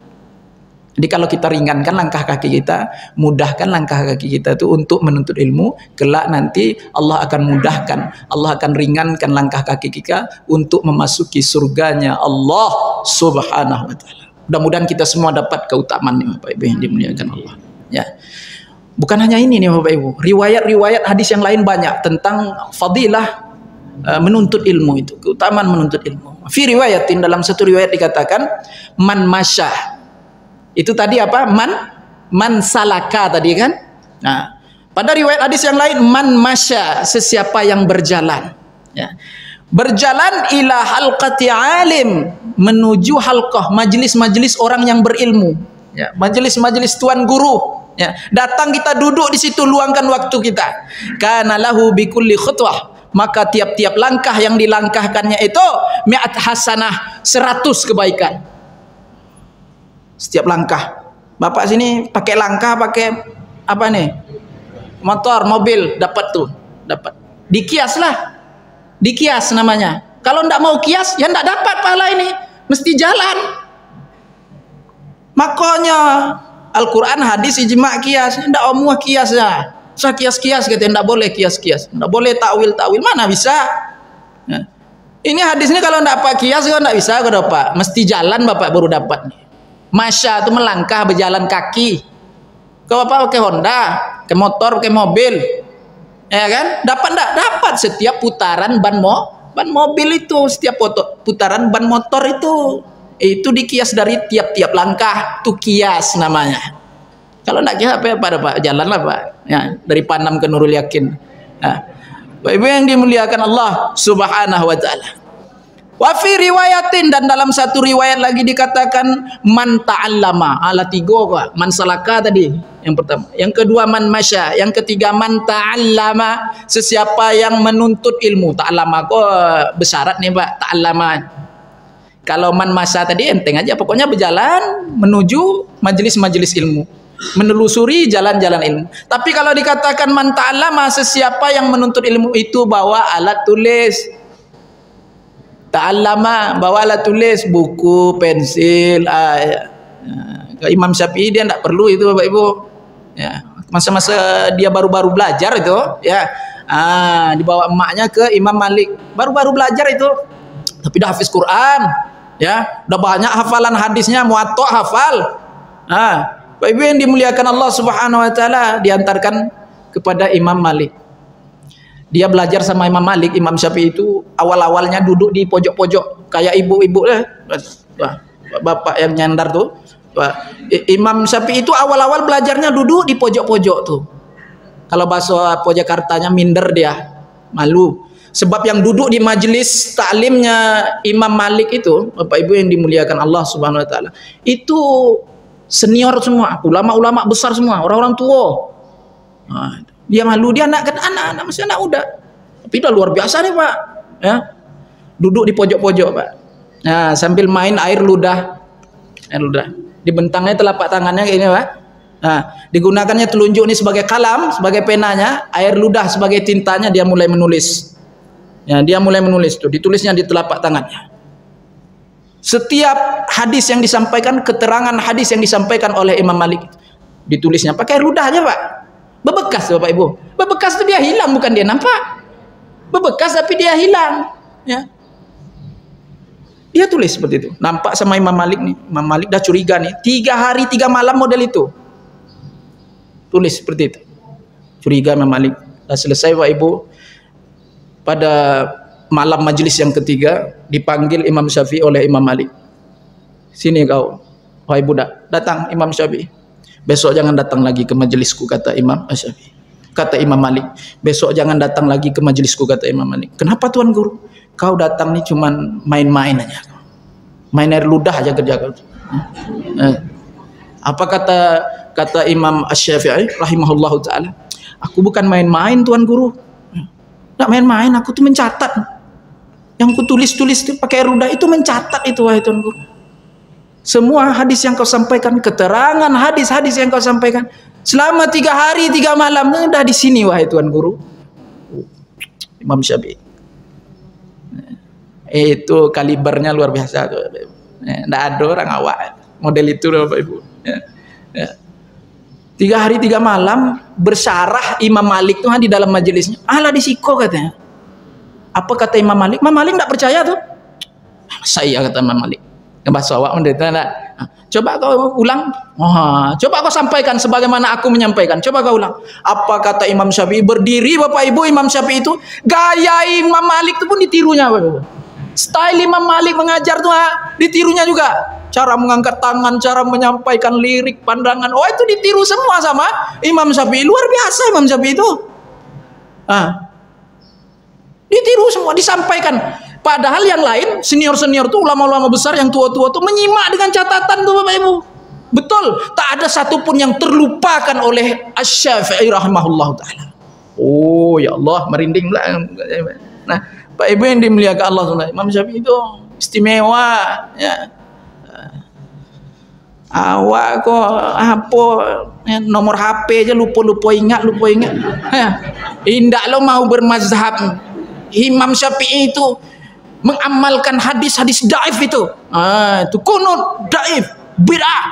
Jadi kalau kita ringankan langkah kaki kita, mudahkan langkah kaki kita itu untuk menuntut ilmu, kelak nanti Allah akan mudahkan, Allah akan ringankan langkah kaki kita untuk memasuki surganya Allah Subhanahu wa taala. Mudah-mudahan kita semua dapat keutamaan nih Bapak Ibu yang dimuliakan Allah. Ya. Bukan hanya ini nih Bapak Ibu, riwayat-riwayat hadis yang lain banyak tentang fadilah menuntut ilmu itu, keutamaan menuntut ilmu. Fi riwayatin, dalam satu riwayat dikatakan man masya. Itu tadi apa? Man salaka tadi kan? Nah, pada riwayat hadis yang lain man masya, sesiapa yang berjalan. Ya. Berjalan ila halqati alim, menuju halqah, majelis-majelis orang yang berilmu. Ya, majelis-majelis tuan guru. Ya, datang kita duduk di situ, luangkan waktu kita. Kana lahu bi kulli khutwah, maka tiap-tiap langkah yang dilangkahkannya itu mi'at hasanah, 100 kebaikan. Setiap langkah. Bapak sini pakai langkah, pakai apa nih? Motor, mobil, dapat tuh, dapat. Dikiaslah. Dikias namanya. Kalau ndak mau kias, ya ndak dapat pahala ini. Mesti jalan. Makanya Al-Quran, hadis, ijma' kias. Ndak omong kias ya. Saya kias-kias katanya, ndak boleh kias-kias. Ndak boleh takwil-takwil. Mana bisa? Ya. Ini hadis ini kalau ndak pakai kias, kalau ndak bisa, kalau Pak. Mesti jalan Bapak baru dapat nih. Masya itu melangkah, berjalan kaki. Kalau Bapak pakai Honda, pakai motor, pakai mobil, ya kan? Dapat enggak? Dapat setiap putaran ban Ban mobil itu setiap putaran ban motor itu dikias dari tiap-tiap langkah, tuh kias namanya. Kalau nak kias apa pada Pak, jalan lah Pak. Ya, dari Panam ke Nurul Yakin. Nah, Bapak Ibu yang dimuliakan Allah Subhanahu wa taala. Wa fi riwayatin, dan dalam satu riwayat lagi dikatakan man ta'allama, ala tiga Pak. Man salaka tadi yang pertama, yang kedua man masya, yang ketiga man ta'allama, sesiapa yang menuntut ilmu. Ta'allama kok bersyarat nih Pak, ta'allama. Kalau man masya tadi enteng aja, pokoknya berjalan menuju majelis-majelis ilmu, menelusuri jalan-jalan ilmu. Tapi kalau dikatakan man ta'allama, sesiapa yang menuntut ilmu itu bawa alat tulis. Ta'allama, bawa alat tulis, buku, pensil. Ke Imam Syafi'i dia tidak perlu itu Bapak Ibu. Ya, masa-masa dia baru-baru belajar itu, ya. Dibawa emaknya ke Imam Malik. Baru-baru belajar itu, tapi dah hafiz Quran, ya. Udah banyak hafalan hadisnya, muwatta hafal. Bapak Ibu yang dimuliakan Allah Subhanahu wa taala, diantarkan kepada Imam Malik. Dia belajar sama Imam Malik. Imam Syafi'i itu awal-awalnya duduk di pojok-pojok kayak ibu-ibu lah. Bapak yang nyandar tuh. Imam Syafi'i itu awal-awal belajarnya duduk di pojok-pojok tuh. Kalau bahasa Pojakartanya minder dia, malu. Sebab yang duduk di majelis taklimnya Imam Malik itu, Bapak Ibu yang dimuliakan Allah Subhanahu wa taala, itu senior semua, ulama-ulama besar semua, orang-orang tua. Dia malu, dia anak masih anak muda, tapi udah luar biasa nih Pak, ya. Duduk di pojok-pojok Pak. Nah, sambil main air ludah, dibentangnya telapak tangannya kayak ini Pak. Nah, digunakannya telunjuk ini sebagai kalam, sebagai penanya, air ludah sebagai tintanya, dia mulai menulis. Ya, dia mulai menulis tuh, ditulisnya di telapak tangannya. Setiap hadis yang disampaikan, keterangan hadis yang disampaikan oleh Imam Malik, ditulisnya pakai air ludah aja Pak. Bebekas Bapak Ibu. Bebekas itu dia hilang, bukan dia nampak. Bebekas tapi dia hilang, ya. Dia tulis seperti itu. Nampak sama Imam Malik nih. Imam Malik dah curiga nih. 3 hari 3 malam model itu. Tulis seperti itu. Curiga Imam Malik. Dah selesai Bapak Ibu. Pada malam majelis yang ketiga dipanggil Imam Syafi'i oleh Imam Malik. Sini kau, wahai budak, datang Imam Syafi'i. Besok jangan datang lagi ke majelisku, kata Imam Syafi'i. Kata Imam Malik, besok jangan datang lagi ke majelisku, kata Imam Malik. Kenapa Tuan Guru? Kau datang nih cuman main-main aja. Main air ludah aja kerja kau. Apa kata Imam Syafi'i rahimahullahu taala? Aku bukan main-main Tuan Guru. Nggak main-main, aku tuh mencatat. Yang aku tulis-tulis itu pakai air ludah itu mencatat itu, wahai Tuan Guru. Semua hadis yang kau sampaikan, keterangan hadis-hadis yang kau sampaikan selama 3 hari 3 malam udah di sini, wahai Tuan Guru. Imam Syafi'i itu kalibernya luar biasa. Tidak ada orang awak model itu Bapak Ibu. 3 hari 3 malam bersyarah Imam Malik tuh di dalam majelisnya. Alah disiko katanya. Apa kata Imam Malik? Imam Malik tidak percaya tuh. Saya, kata Imam Malik. Bahasa awak menderita. Coba kau ulang. Coba kau sampaikan sebagaimana aku menyampaikan. Coba kau ulang. Apa kata Imam Syafi'i? Berdiri Bapak Ibu, Imam Syafi'i itu gaya Imam Malik itu pun ditirunya Bapak Ibu. Style Imam Malik mengajar tuh ditirunya juga. Cara mengangkat tangan, cara menyampaikan lirik, pandangan. Oh, itu ditiru semua sama Imam Syafi'i. Luar biasa Imam Syafi'i itu. Ditiru semua, disampaikan. Padahal yang lain, senior-senior tuh, ulama-ulama besar yang tua-tua tuh menyimak dengan catatan tuh Bapak Ibu. Betul, tak ada satupun yang terlupakan oleh Asy-Syafi'i rahimahullah ta'ala. Oh ya Allah, merinding lah. Nah, Pak Ibu yang dimuliakan Allah, Imam Syafi'i itu istimewa, ya. Awak kok apa nomor HP aja lupa ingat. Indak lo mau bermazhab. Imam Syafi'i itu mengamalkan hadis-hadis daif itu. Itu kunut daif, bid'ah.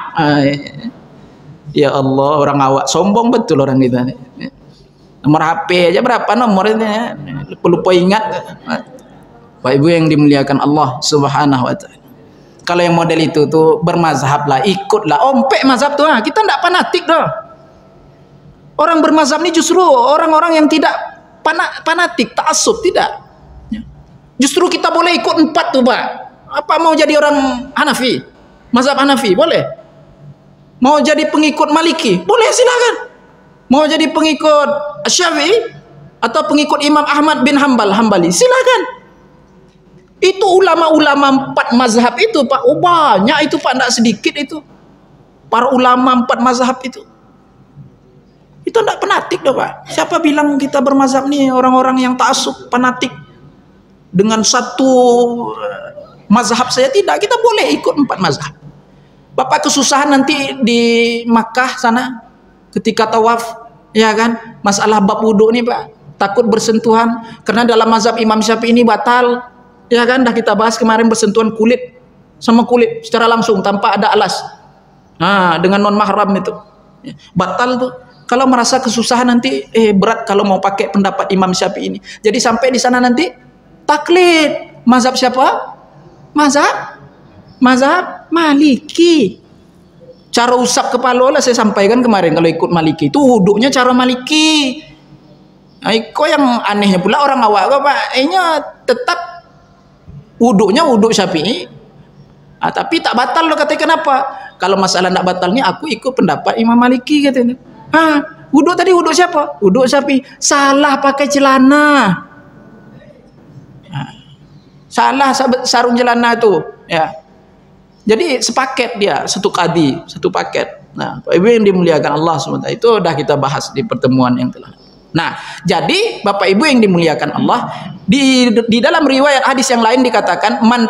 Ya Allah, orang awak sombong betul orang kita. Nomor HP aja berapa nomornya? Lupa ingat. Pak Ibu yang dimuliakan Allah Subhanahu wa taala. Kalau yang model itu tuh bermazhab lah, ikutlah, ompek mazhab tuh. Kita enggak fanatik dah. Orang bermazhab ini justru orang-orang yang tidak fanatik, ta'assub, tidak. Justru kita boleh ikut 4 tuh Pak. Apa mau jadi orang Hanafi? Mazhab Hanafi? Boleh. Mau jadi pengikut Maliki? Boleh, silakan. Mau jadi pengikut Syafi'i atau pengikut Imam Ahmad bin Hambali? Silakan. Itu ulama-ulama 4 mazhab itu Pak. Oh banyak itu Pak, tidak sedikit itu. Para ulama 4 mazhab itu. Itu tidak fanatik dong Pak. Siapa bilang kita bermazhab nih orang-orang yang ta'assub, fanatik dengan satu mazhab saya? Tidak, kita boleh ikut 4 mazhab. Bapak kesusahan nanti di Makkah sana ketika tawaf, ya kan, masalah bab wudu nih Pak, takut bersentuhan karena dalam mazhab Imam Syafi'i ini batal, ya kan, dah kita bahas kemarin, bersentuhan kulit sama kulit secara langsung tanpa ada alas, nah dengan non mahram itu batal tuh. Kalau merasa kesusahan nanti berat kalau mau pakai pendapat Imam Syafi'i ini, jadi sampai di sana nanti taklid mazhab siapa? Mazhab Maliki. Cara usap kepala lah saya sampaikan kemarin, kalau ikut Maliki itu wuduknya cara Maliki. Nah, kok yang anehnya pula orang awak kok Pak, tetap wuduknya wuduk Syafi'i. Tapi tak batal loh katanya. Kenapa? Kalau masalah tak batalnya aku ikut pendapat Imam Maliki katanya. Wuduk tadi wuduk siapa? Wuduk Syafi'i. Salah pakai celana. Salah sarung celana tuh, ya. Jadi sepaket dia, satu kadi, satu paket. Nah, Bapak Ibu yang dimuliakan Allah SWT, itu udah kita bahas di pertemuan yang telah. Nah, jadi Bapak Ibu yang dimuliakan Allah, di dalam riwayat hadis yang lain dikatakan man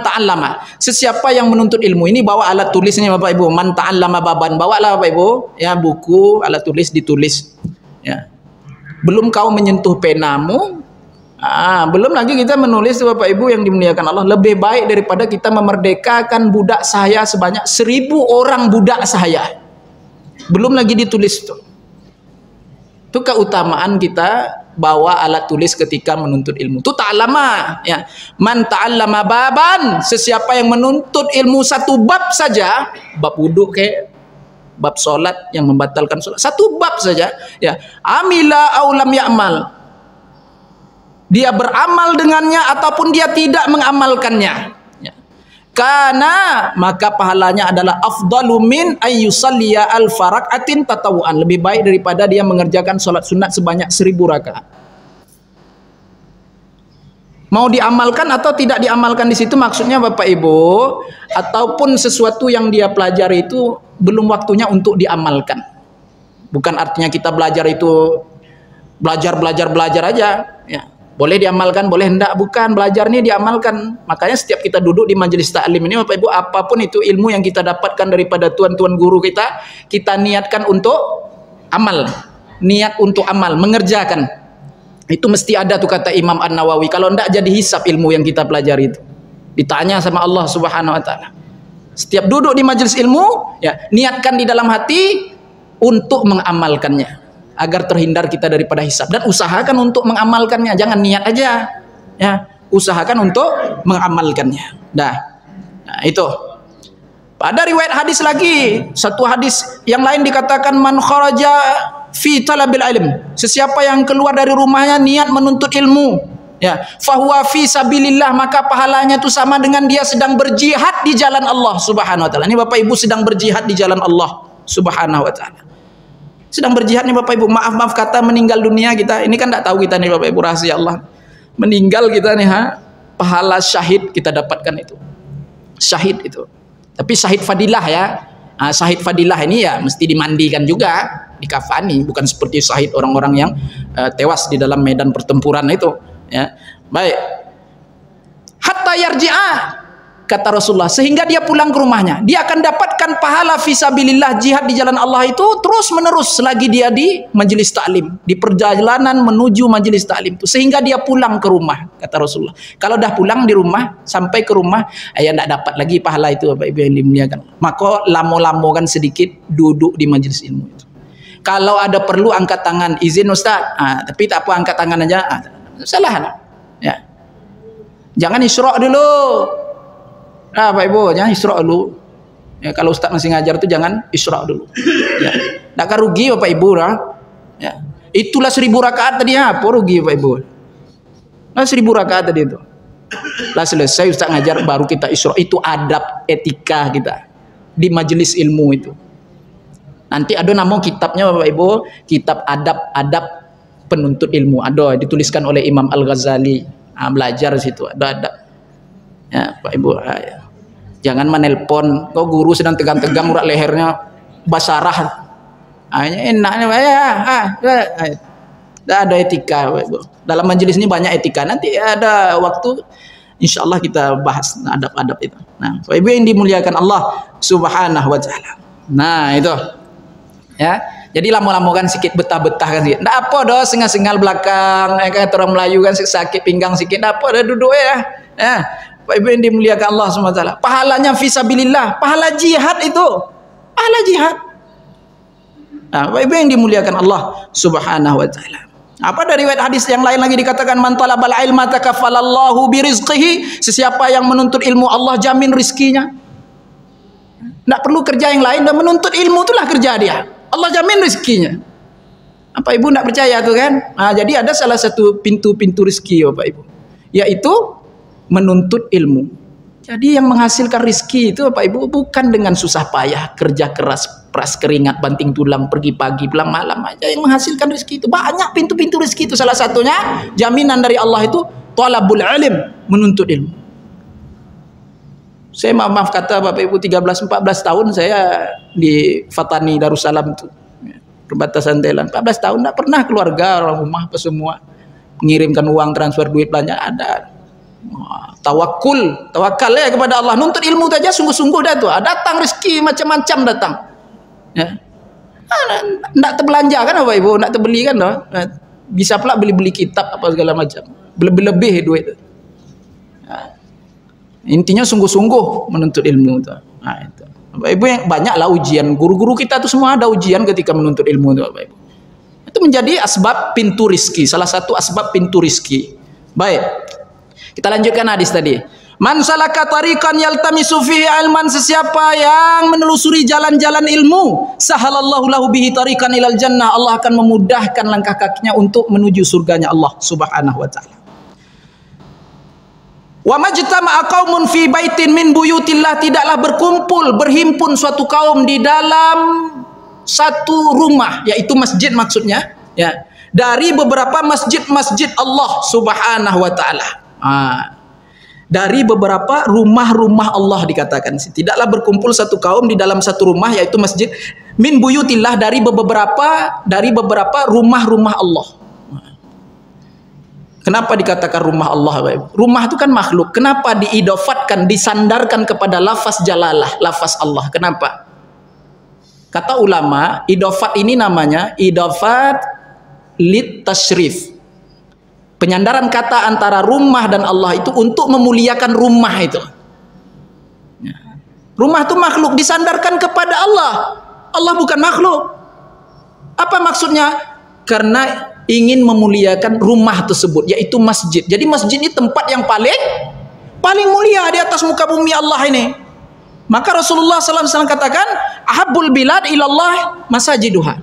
ta'allama, sesiapa yang menuntut ilmu. Ini bawa alat tulisnya Bapak Ibu, man ta'allama baban, bawalah Bapak Ibu, ya, buku, alat tulis, ditulis, ya. Belum kau menyentuh penamu, belum lagi kita menulis Bapak Ibu yang dimuliakan Allah, lebih baik daripada kita memerdekakan budak saya sebanyak 1000 orang budak saya. Belum lagi ditulis itu. Itu keutamaan kita bawa alat tulis ketika menuntut ilmu. Itu ta'allama, ya. Man ta'allama baban, sesiapa yang menuntut ilmu satu bab saja, bab wudu kayak bab salat yang membatalkan salat, satu bab saja, ya. Amila aw lam ya'mal, dia beramal dengannya ataupun dia tidak mengamalkannya, ya. Karena maka pahalanya adalah afdalu min ayyusalliya alfa rak'atin tatawuan, lebih baik daripada dia mengerjakan sholat sunat sebanyak 1000 rakaat. Mau diamalkan atau tidak diamalkan di situ maksudnya Bapak Ibu, ataupun sesuatu yang dia pelajari itu belum waktunya untuk diamalkan. Bukan artinya kita belajar itu belajar aja, ya. Boleh diamalkan, boleh hendak, bukan. Belajar ini diamalkan. Makanya setiap kita duduk di majelis taklim ini Bapak Ibu, apapun itu ilmu yang kita dapatkan daripada tuan-tuan guru kita niatkan untuk amal. Niat untuk amal, mengerjakan. Itu mesti ada tuh kata Imam An-Nawawi. Kalau hendak jadi hisab ilmu yang kita pelajari itu. Ditanya sama Allah Subhanahu wa taala. Setiap duduk di majelis ilmu, ya, niatkan di dalam hati untuk mengamalkannya, agar terhindar kita daripada hisab, dan usahakan untuk mengamalkannya, jangan niat aja, ya, usahakan untuk mengamalkannya. Nah, itu. Pada riwayat hadis lagi, satu hadis yang lain dikatakan man kharaja fi talabil ilm, sesiapa yang keluar dari rumahnya niat menuntut ilmu, ya, fahuwa fi sabilillah, maka pahalanya itu sama dengan dia sedang berjihad di jalan Allah Subhanahu wa taala. Ini Bapak Ibu sedang berjihad di jalan Allah Subhanahu wa taala. Sedang berjihad nih Bapak Ibu, maaf kata meninggal dunia kita, ini kan tidak tahu kita nih Bapak Ibu, rahasia Allah. Meninggal kita nih, pahala syahid kita dapatkan itu. Syahid itu. Tapi syahid fadilah, ya. Syahid fadilah ini ya mesti dimandikan juga, dikafani, bukan seperti syahid orang-orang yang tewas di dalam medan pertempuran itu, ya. Baik. Hatta yarji'a, kata Rasulullah, sehingga dia pulang ke rumahnya, dia akan dapatkan pahala fisabilillah, jihad di jalan Allah itu terus menerus selagi dia di majelis taklim, di perjalanan menuju majelis taklim itu, sehingga dia pulang ke rumah, kata Rasulullah. Kalau dah pulang di rumah, sampai ke rumah, ya tidak dapat lagi pahala itu Bapak Ibu yang dimuliakan. Maka lamo-lamokan sedikit duduk di majelis ilmu itu. Kalau ada perlu angkat tangan, izin Ustaz, tapi tak apa, angkat tangan aja, salah, ya. Jangan isyrok dulu. Bapak Ibu, jangan isyrok dulu. Ya, kalau Ustaz masih ngajar itu jangan isyrok dulu. Ya. Tak akan rugi Bapak Ibu lah. Ya. Itulah 1000 rakaat tadi, apa rugi Bapak Ibu? Nah, 1000 rakaat tadi itu. Lah selesai Ustaz ngajar baru kita Isra. Itu adab etika kita di majelis ilmu itu. Nanti ada nama kitabnya Bapak Ibu, kitab adab-adab penuntut ilmu. Ada dituliskan oleh Imam Al-Ghazali. Belajar di situ ada. Ya, Pak Ibu. Ya. Jangan menelpon, kau guru sedang tegang-tegang urat lehernya basarah. Enaknya ada etika Bapak Ibu. Dalam majelis ini banyak etika. Nanti ada waktu insya Allah kita bahas adab-adab itu. Nah, Bapak Ibu yang dimuliakan Allah Subhanahu wa taala. Nah, itu. Ya. Jadi lama-lama kan sikit betah-betah kan sikit. Nggak apa dah sengal-sengal belakang. Kata orang Melayu kan sakit pinggang sikit. Nggak apa dah duduk ya. Nah, Bapak Ibu yang dimuliakan Allah Subhanahu wa taala. Pahalanya fisabilillah, pahala jihad itu. Pahala jihad. Nah, Bapak Ibu yang dimuliakan Allah Subhanahu wa taala. Apa dari riwayat hadis yang lain lagi dikatakan man talabal ilma takaffalallahu birizqihi, sesiapa yang menuntut ilmu Allah jamin rizkinya. Enggak perlu kerja yang lain, dan menuntut ilmu itulah kerja dia. Allah jamin rizkinya. Apa Ibu enggak percaya tuh kan? Nah, jadi ada salah satu pintu-pintu rezeki Bapak Ibu, yaitu menuntut ilmu. Jadi yang menghasilkan rezeki itu Bapak Ibu bukan dengan susah payah, kerja keras, peras keringat, banting tulang, pergi pagi, pulang malam aja yang menghasilkan rezeki itu. Banyak pintu-pintu rezeki itu. Salah satunya jaminan dari Allah itu talabul ilm, menuntut ilmu. Saya maaf kata Bapak Ibu 13-14 tahun saya di Fatani Darussalam itu, perbatasan Thailand. 14 tahun tidak pernah keluarga, orang rumah apa semua mengirimkan uang, transfer duit belanja ada. Tawakal ya kepada Allah, nuntut ilmu saja sungguh-sungguh dah tuh. Datang rezeki macam-macam datang. Ya. Ndak terbelanja kan Bapak Ibu, ndak terbeli kan dah. Bisa pula beli-beli kitab apa segala macam. Lebih-lebih duit. Ya. Intinya sungguh-sungguh menuntut ilmu itu. Nah, itu. Bapak Ibu yang banyaklah ujian. Guru-guru kita tuh semua ada ujian ketika menuntut ilmu itu Bapak Ibu. Itu menjadi asbab pintu rizki, salah satu asbab pintu rizki. Baik. Kita lanjutkan hadis tadi. Man salaka tariqan yaltamisu fihi ilman, sesiapa yang menelusuri jalan-jalan ilmu, sahalallahu lahu bihi tariqan ilal jannah, Allah akan memudahkan langkah kakinya untuk menuju surganya Allah Subhanahu wa taala. Wa majtama'a qaumun fi baitin min buyutillah, tidaklah berkumpul, berhimpun suatu kaum di dalam satu rumah, yaitu masjid maksudnya, ya, dari beberapa masjid-masjid Allah Subhanahu wa taala. Dari beberapa rumah-rumah Allah dikatakan, tidaklah berkumpul satu kaum di dalam satu rumah, yaitu masjid min buyutillah, dari beberapa rumah-rumah Allah. Kenapa dikatakan rumah Allah? Rumah itu kan makhluk. Kenapa diidofatkan, disandarkan kepada lafaz jalalah, lafaz Allah? Kenapa? Kata ulama, idofat ini namanya idofat lit tashrif. Penyandaran kata antara rumah dan Allah itu untuk memuliakan rumah itu. Rumah itu makhluk, disandarkan kepada Allah. Allah bukan makhluk. Apa maksudnya? Karena ingin memuliakan rumah tersebut, yaitu masjid. Jadi masjid ini tempat yang paling mulia di atas muka bumi Allah ini. Maka Rasulullah SAW katakan, ahabbul bilad ilallah masajiduha.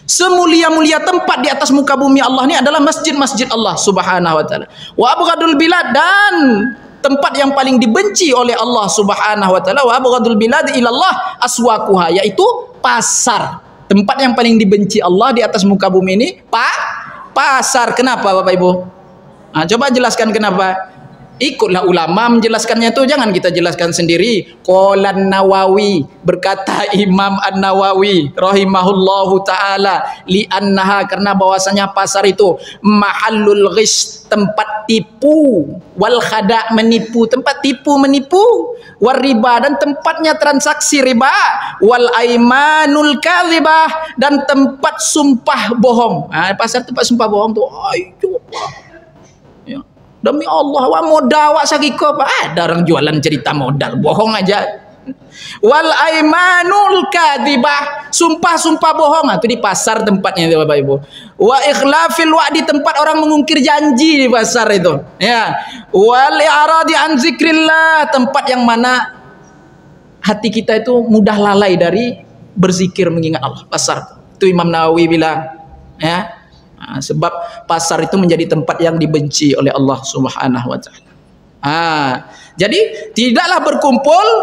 Semulia-mulia tempat di atas muka bumi Allah ini adalah masjid-masjid Allah Subhanahu wa taala. Wa abghadul bilad, dan tempat yang paling dibenci oleh Allah Subhanahu wa taala, wa abghadul bilad ilallah aswaquha, yaitu pasar. Tempat yang paling dibenci Allah di atas muka bumi ini pasar. Kenapa Bapak Ibu? Nah, coba jelaskan kenapa. Ikutlah ulama menjelaskannya itu, jangan kita jelaskan sendiri. Qalan Nawawi, berkata Imam An-Nawawi rahimahullahu taala, li'annaha, karena bahwasanya pasar itu mahallul ghish, tempat tipu, wal khada, menipu, tempat tipu menipu, war riba, dan tempatnya transaksi riba, wal aimanul kadzibah, dan tempat sumpah bohong. Nah, pasar tempat sumpah bohong tuh, ayo ya. Demi Allah, wa modal wa sakiko, apa ada orang jualan cerita modal, bohong aja. Wal aimanul kadzibah, sumpah-sumpah bohong, itu di pasar tempatnya itu Bapak Ibu. Wa ikhlafil wa'di, tempat orang mengungkir janji di pasar itu. Ya. Wal i'radi an zikrillah, tempat yang mana hati kita itu mudah lalai dari berzikir mengingat Allah. Pasar. Itu Imam Nawawi bilang, ya. Sebab pasar itu menjadi tempat yang dibenci oleh Allah Subhanahu wa taala. Jadi tidaklah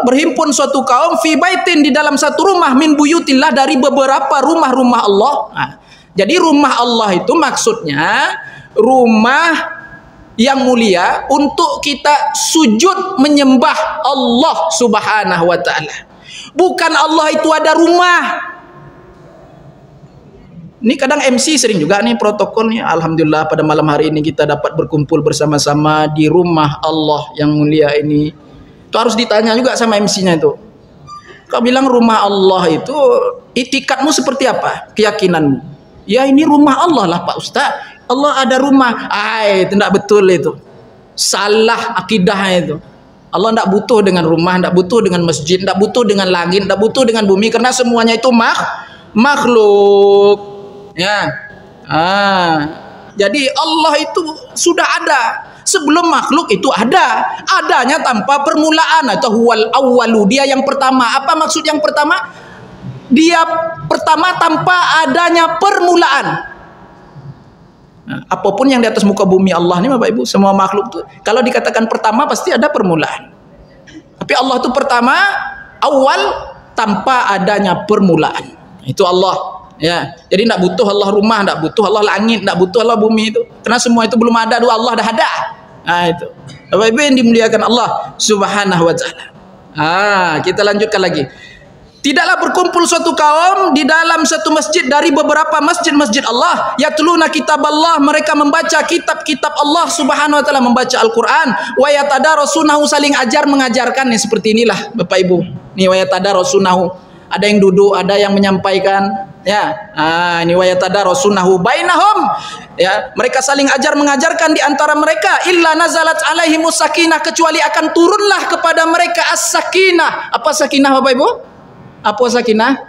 berhimpun suatu kaum fi baitin di dalam satu rumah min buyutillah dari beberapa rumah-rumah Allah. Jadi rumah Allah itu maksudnya rumah yang mulia untuk kita sujud menyembah Allah Subhanahu wa taala. Bukan Allah itu ada rumah. Ini kadang MC sering juga nih protokolnya. Alhamdulillah pada malam hari ini kita dapat berkumpul bersama-sama di rumah Allah yang mulia ini. Itu harus ditanya juga sama MC-nya itu. Kau bilang rumah Allah itu itikadmu seperti apa? Keyakinanmu? Ya ini rumah Allah lah Pak Ustaz. Allah ada rumah. Itu tidak betul itu. Salah akidahnya itu. Allah tidak butuh dengan rumah, tidak butuh dengan masjid, tidak butuh dengan langit, tidak butuh dengan bumi, karena semuanya itu makhluk. Ya, jadi Allah itu sudah ada sebelum makhluk itu ada, adanya tanpa permulaan atau huwal awwalu, dia yang pertama. Apa maksud yang pertama? Dia pertama tanpa adanya permulaan. Apapun yang di atas muka bumi Allah ini Bapak Ibu, semua makhluk itu kalau dikatakan pertama pasti ada permulaan. Tapi Allah itu pertama, awal, tanpa adanya permulaan. Itu Allah. Ya, jadi tidak butuh Allah rumah, tidak butuh Allah langit, tidak butuh Allah bumi itu. Karena semua itu belum ada, Allah dah ada. Itu. Bapak Ibu yang dimuliakan Allah Subhanahu wa taala. Kita lanjutkan lagi. Tidaklah berkumpul suatu kaum di dalam satu masjid dari beberapa masjid-masjid Allah. Yatluna kitab Allah, mereka membaca kitab-kitab Allah Subhanahu wa taala, membaca Al-Qur'an. Wa yatadarasunahu, saling ajar mengajarkan. Nih seperti inilah Bapak Ibu. Nih wa yatadarasunahu. Ada yang duduk, ada yang menyampaikan. Ya, ini wa yatadarasunahu bainahum. Ya, mereka saling ajar mengajarkan di antara mereka. Illa nazalat alaihimus sakinah, kecuali akan turunlah kepada mereka as-sakinah. Apa sakinah Bapak Ibu? Apa sakinah?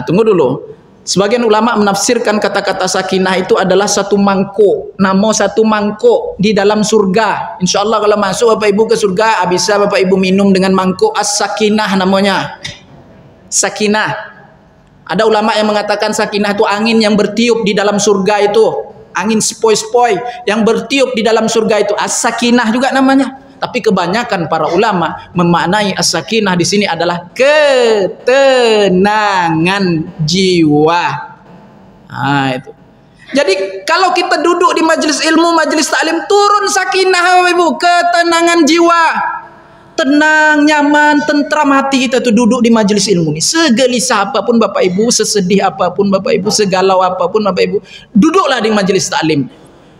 Tunggu dulu. Sebagian ulama menafsirkan kata-kata sakinah itu adalah satu mangkuk. Nama satu mangkuk di dalam surga. Insya Allah kalau masuk Bapak Ibu ke surga, bisa Bapak Ibu minum dengan mangkuk as-sakinah namanya. Sakinah. Ada ulama yang mengatakan sakinah itu angin yang bertiup di dalam surga itu. Angin sepoi-sepoi yang bertiup di dalam surga itu. As-sakinah juga namanya. Tapi kebanyakan para ulama memaknai as-sakinah di sini adalah ketenangan jiwa. Itu. Jadi kalau kita duduk di majelis ilmu, majelis taklim, turun sakinah Bapak Ibu, ketenangan jiwa. Tenang, nyaman, tentram hati kita tuh duduk di majelis ilmu ini. Segelisah apapun Bapak Ibu, sesedih apapun Bapak Ibu, segalau apapun Bapak Ibu, duduklah di majelis taklim.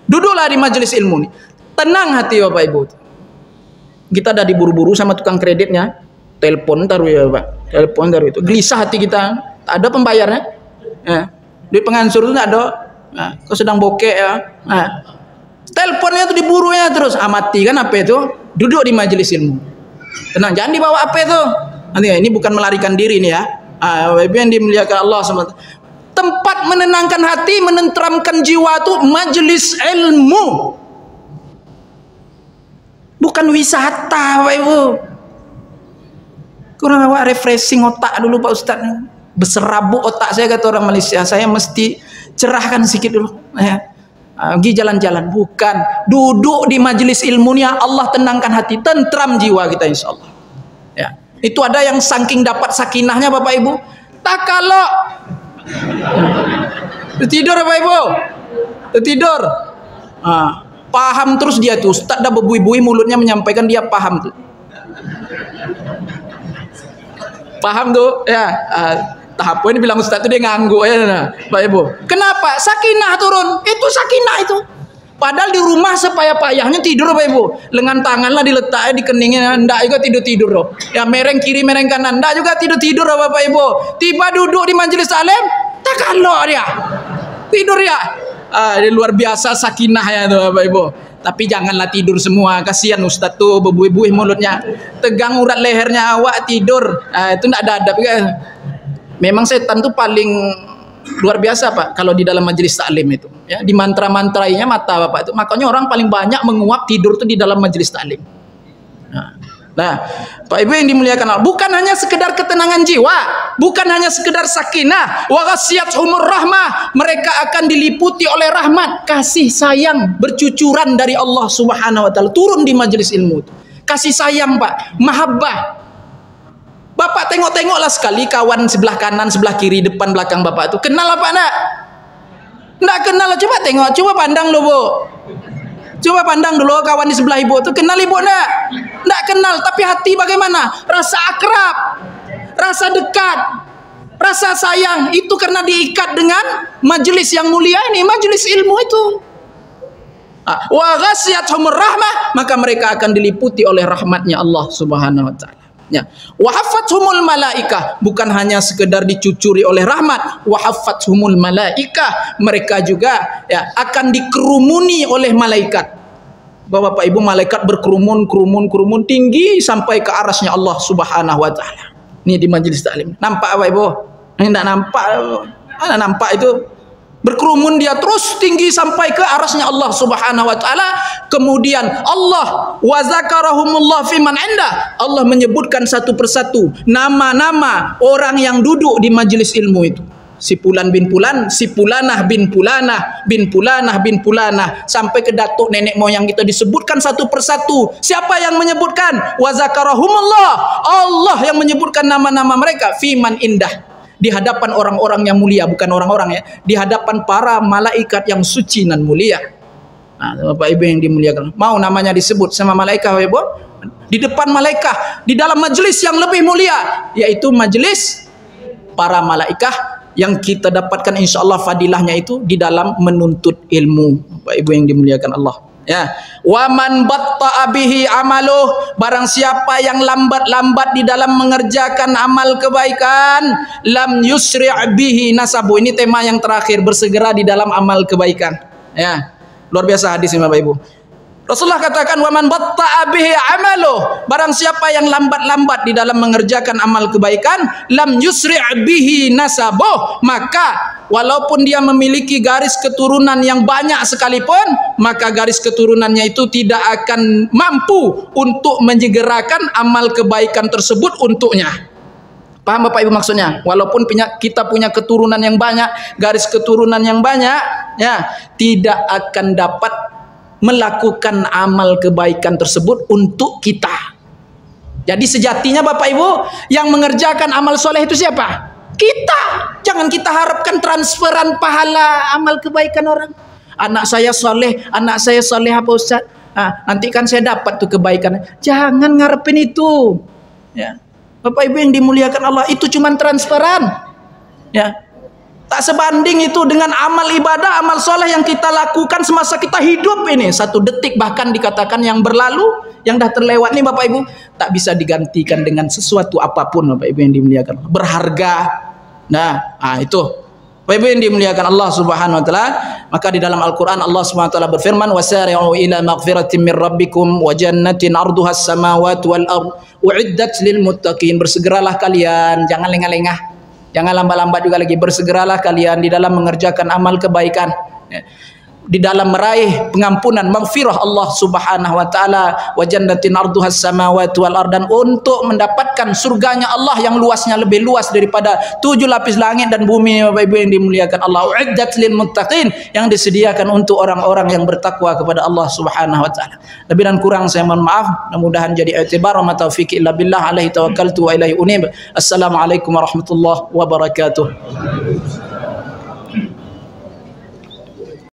Duduklah di majelis ilmu ini. Tenang hati Bapak Ibu. Kita dah diburu-buru sama tukang kreditnya, telepon taruh ya Pak, telepon taruh itu, gelisah hati kita, tak ada pembayarnya, duit pengansur itu tak ada, kau sedang bokek ya, teleponnya itu diburunya terus, amati kan apa itu, duduk di majelis ilmu, tenang, jangan dibawa apa itu, nanti ini bukan melarikan diri nih ya, yang dimuliakan Allah SWT. Tempat menenangkan hati, menenteramkan jiwa itu majelis ilmu. Bukan wisata Bapak Ibu. Kurang awak refreshing otak dulu Pak Ustaz. Berserabut otak saya kata orang Malaysia. Saya mesti cerahkan sedikit dulu. Pergi jalan-jalan. Bukan. Duduk di majelis ilmunya Allah tenangkan hati. Tentram jiwa kita insya Allah. Ya. Itu ada yang saking dapat sakinahnya Bapak Ibu. Tak kalau tidur Bapak Ibu. Tidur. Paham terus dia tuh, Ustaz dah berbui-bui mulutnya menyampaikan dia paham tuh. Paham tuh, ya. Tahap ini bilang Ustaz tuh dia ngangguk ya, Pak Ibu. Kenapa? Sakinah turun. Itu sakinah itu. Padahal di rumah sepayah-payahnya tidur Pak Ibu. Lengan tanganlah diletaknya di keningnya, ndak juga tidur-tidur loh. Ya mereng kiri mereng kanan, ndak juga tidur-tidur loh Bapak Ibu. Tiba duduk di majelis taklim, tak kalau dia. Tidur ya. Ini luar biasa sakinah ya tuh Bapak Ibu. Tapi janganlah tidur semua, kasihan Ustaz tuh berbuih-buih mulutnya, tegang urat lehernya awak tidur. Itu tidak ada adab kan. Memang setan tuh paling luar biasa Pak kalau di dalam majelis taklim itu. Ya, di mantra-mantrainya mata Bapak itu. Makanya orang paling banyak menguap tidur tuh di dalam majelis taklim. Nah, Pak Ibu yang dimuliakan Allah, bukan hanya sekedar ketenangan jiwa, bukan hanya sekedar sakinah, wa ghasyiyatuhumur rahmah, mereka akan diliputi oleh rahmat, kasih sayang bercucuran dari Allah Subhanahu wa taala turun di majelis ilmu itu. Kasih sayang, Pak, mahabbah. Bapak tengok-tengoklah sekali kawan sebelah kanan, sebelah kiri, depan belakang Bapak itu. Kenal apa enggak? Enggak kenal, coba tengok, coba pandang dulu, Bu. Coba pandang dulu kawan di sebelah ibu itu, kenal ibu enggak? Enggak kenal, tapi hati bagaimana? Rasa akrab, rasa dekat, rasa sayang, itu karena diikat dengan majelis yang mulia ini, majelis ilmu itu. Wa ghasyiyatuhumur rahmah, maka mereka akan diliputi oleh rahmatnya Allah Subhanahu wa taala. Ya. Wa haffathumul malaikah, bukan hanya sekedar dicucuri oleh rahmat, wa haffathumul malaikah, mereka juga ya akan dikerumuni oleh malaikat. Bapak Ibu, malaikat berkerumun tinggi sampai ke arasnya Allah Subhanahu wa taala. Ini di majelis taklim. Nampak Bapak Ibu? Ini enggak nampak. Mana nampak itu? Berkerumun dia terus tinggi sampai ke arasnya Allah Subhanahu wa taala. Kemudian Allah wa zakarahumullah fiman indah, Allah menyebutkan satu persatu nama-nama orang yang duduk di majelis ilmu itu. Si Fulan bin Fulan, si Fulanah bin Fulanah, bin Fulanah bin Fulanah, sampai ke datuk nenek moyang kita disebutkan satu persatu. Siapa yang menyebutkan? Wa zakarahumullah, Allah yang menyebutkan nama-nama mereka fiman indah, di hadapan orang-orang yang mulia, bukan orang-orang ya, di hadapan para malaikat yang suci dan mulia. Nah, Bapak Ibu yang dimuliakan, mau namanya disebut sama malaikat Bapak Ibu? Di depan malaikat, di dalam majelis yang lebih mulia, yaitu majelis para malaikat yang kita dapatkan insyaallah fadilahnya itu di dalam menuntut ilmu. Bapak Ibu yang dimuliakan Allah. Ya, wa man batta'a bihi amaluh, barang siapa yang lambat-lambat di dalam mengerjakan amal kebaikan, lam yusri' bihi nasabu. Ini tema yang terakhir, bersegera di dalam amal kebaikan. Ya, luar biasa hadis ini Bapak Ibu. Rasulullah katakan, wa man batta'a bihi amaluh, barang siapa yang lambat-lambat di dalam mengerjakan amal kebaikan, lam yusri' bihi nasabuh, maka walaupun dia memiliki garis keturunan yang banyak sekalipun, maka garis keturunannya itu tidak akan mampu untuk menyegerakan amal kebaikan tersebut untuknya. Paham Bapak Ibu maksudnya? Walaupun kita punya keturunan yang banyak, garis keturunan yang banyak, ya, tidak akan dapat melakukan amal kebaikan tersebut untuk kita. Jadi sejatinya Bapak Ibu, yang mengerjakan amal soleh itu siapa? Kita. Jangan kita harapkan transferan pahala amal kebaikan orang. Anak saya soleh apa Ustaz? Nanti kan saya dapat tuh kebaikan. Jangan ngarepin itu. Ya. Bapak Ibu yang dimuliakan Allah, itu cuma transferan. Ya. Tak sebanding itu dengan amal ibadah, amal soleh yang kita lakukan semasa kita hidup ini. 1 detik bahkan dikatakan yang berlalu, yang dah terlewat nih Bapak Ibu, tak bisa digantikan dengan sesuatu apapun Bapak Ibu yang dimuliakan. Berharga. Nah, itu Bapak Ibu yang dimuliakan Allah Subhanahu wa taala, maka di dalam Al-Qur'an Allah Subhanahu wa taala berfirman, wasari'u ila maghfiratin min rabbikum wa jannatin 'arduha as-samawati wal ardh u'iddat lil muttaqin. Bersegeralah kalian, jangan lengah-lengah. Jangan lambat-lambat juga lagi, bersegeralah kalian di dalam mengerjakan amal kebaikan, di dalam meraih pengampunan maghfirah Allah Subhanahu wa taala, wa jannatin 'arduhas samawati wal ardh, dan untuk mendapatkan surganya Allah yang luasnya lebih luas daripada 7 lapis langit dan bumi. Bapak Ibu yang dimuliakan Allah, uiddat lil muttaqin, yang disediakan untuk orang-orang yang bertakwa kepada Allah Subhanahu wa taala. Lebih dan kurang saya mohon maaf, mudah-mudahan jadi i'tibar wa taufiq illa billah, alaihi tawakkaltu wa ilaihi unib. Assalamualaikum warahmatullahi wabarakatuh.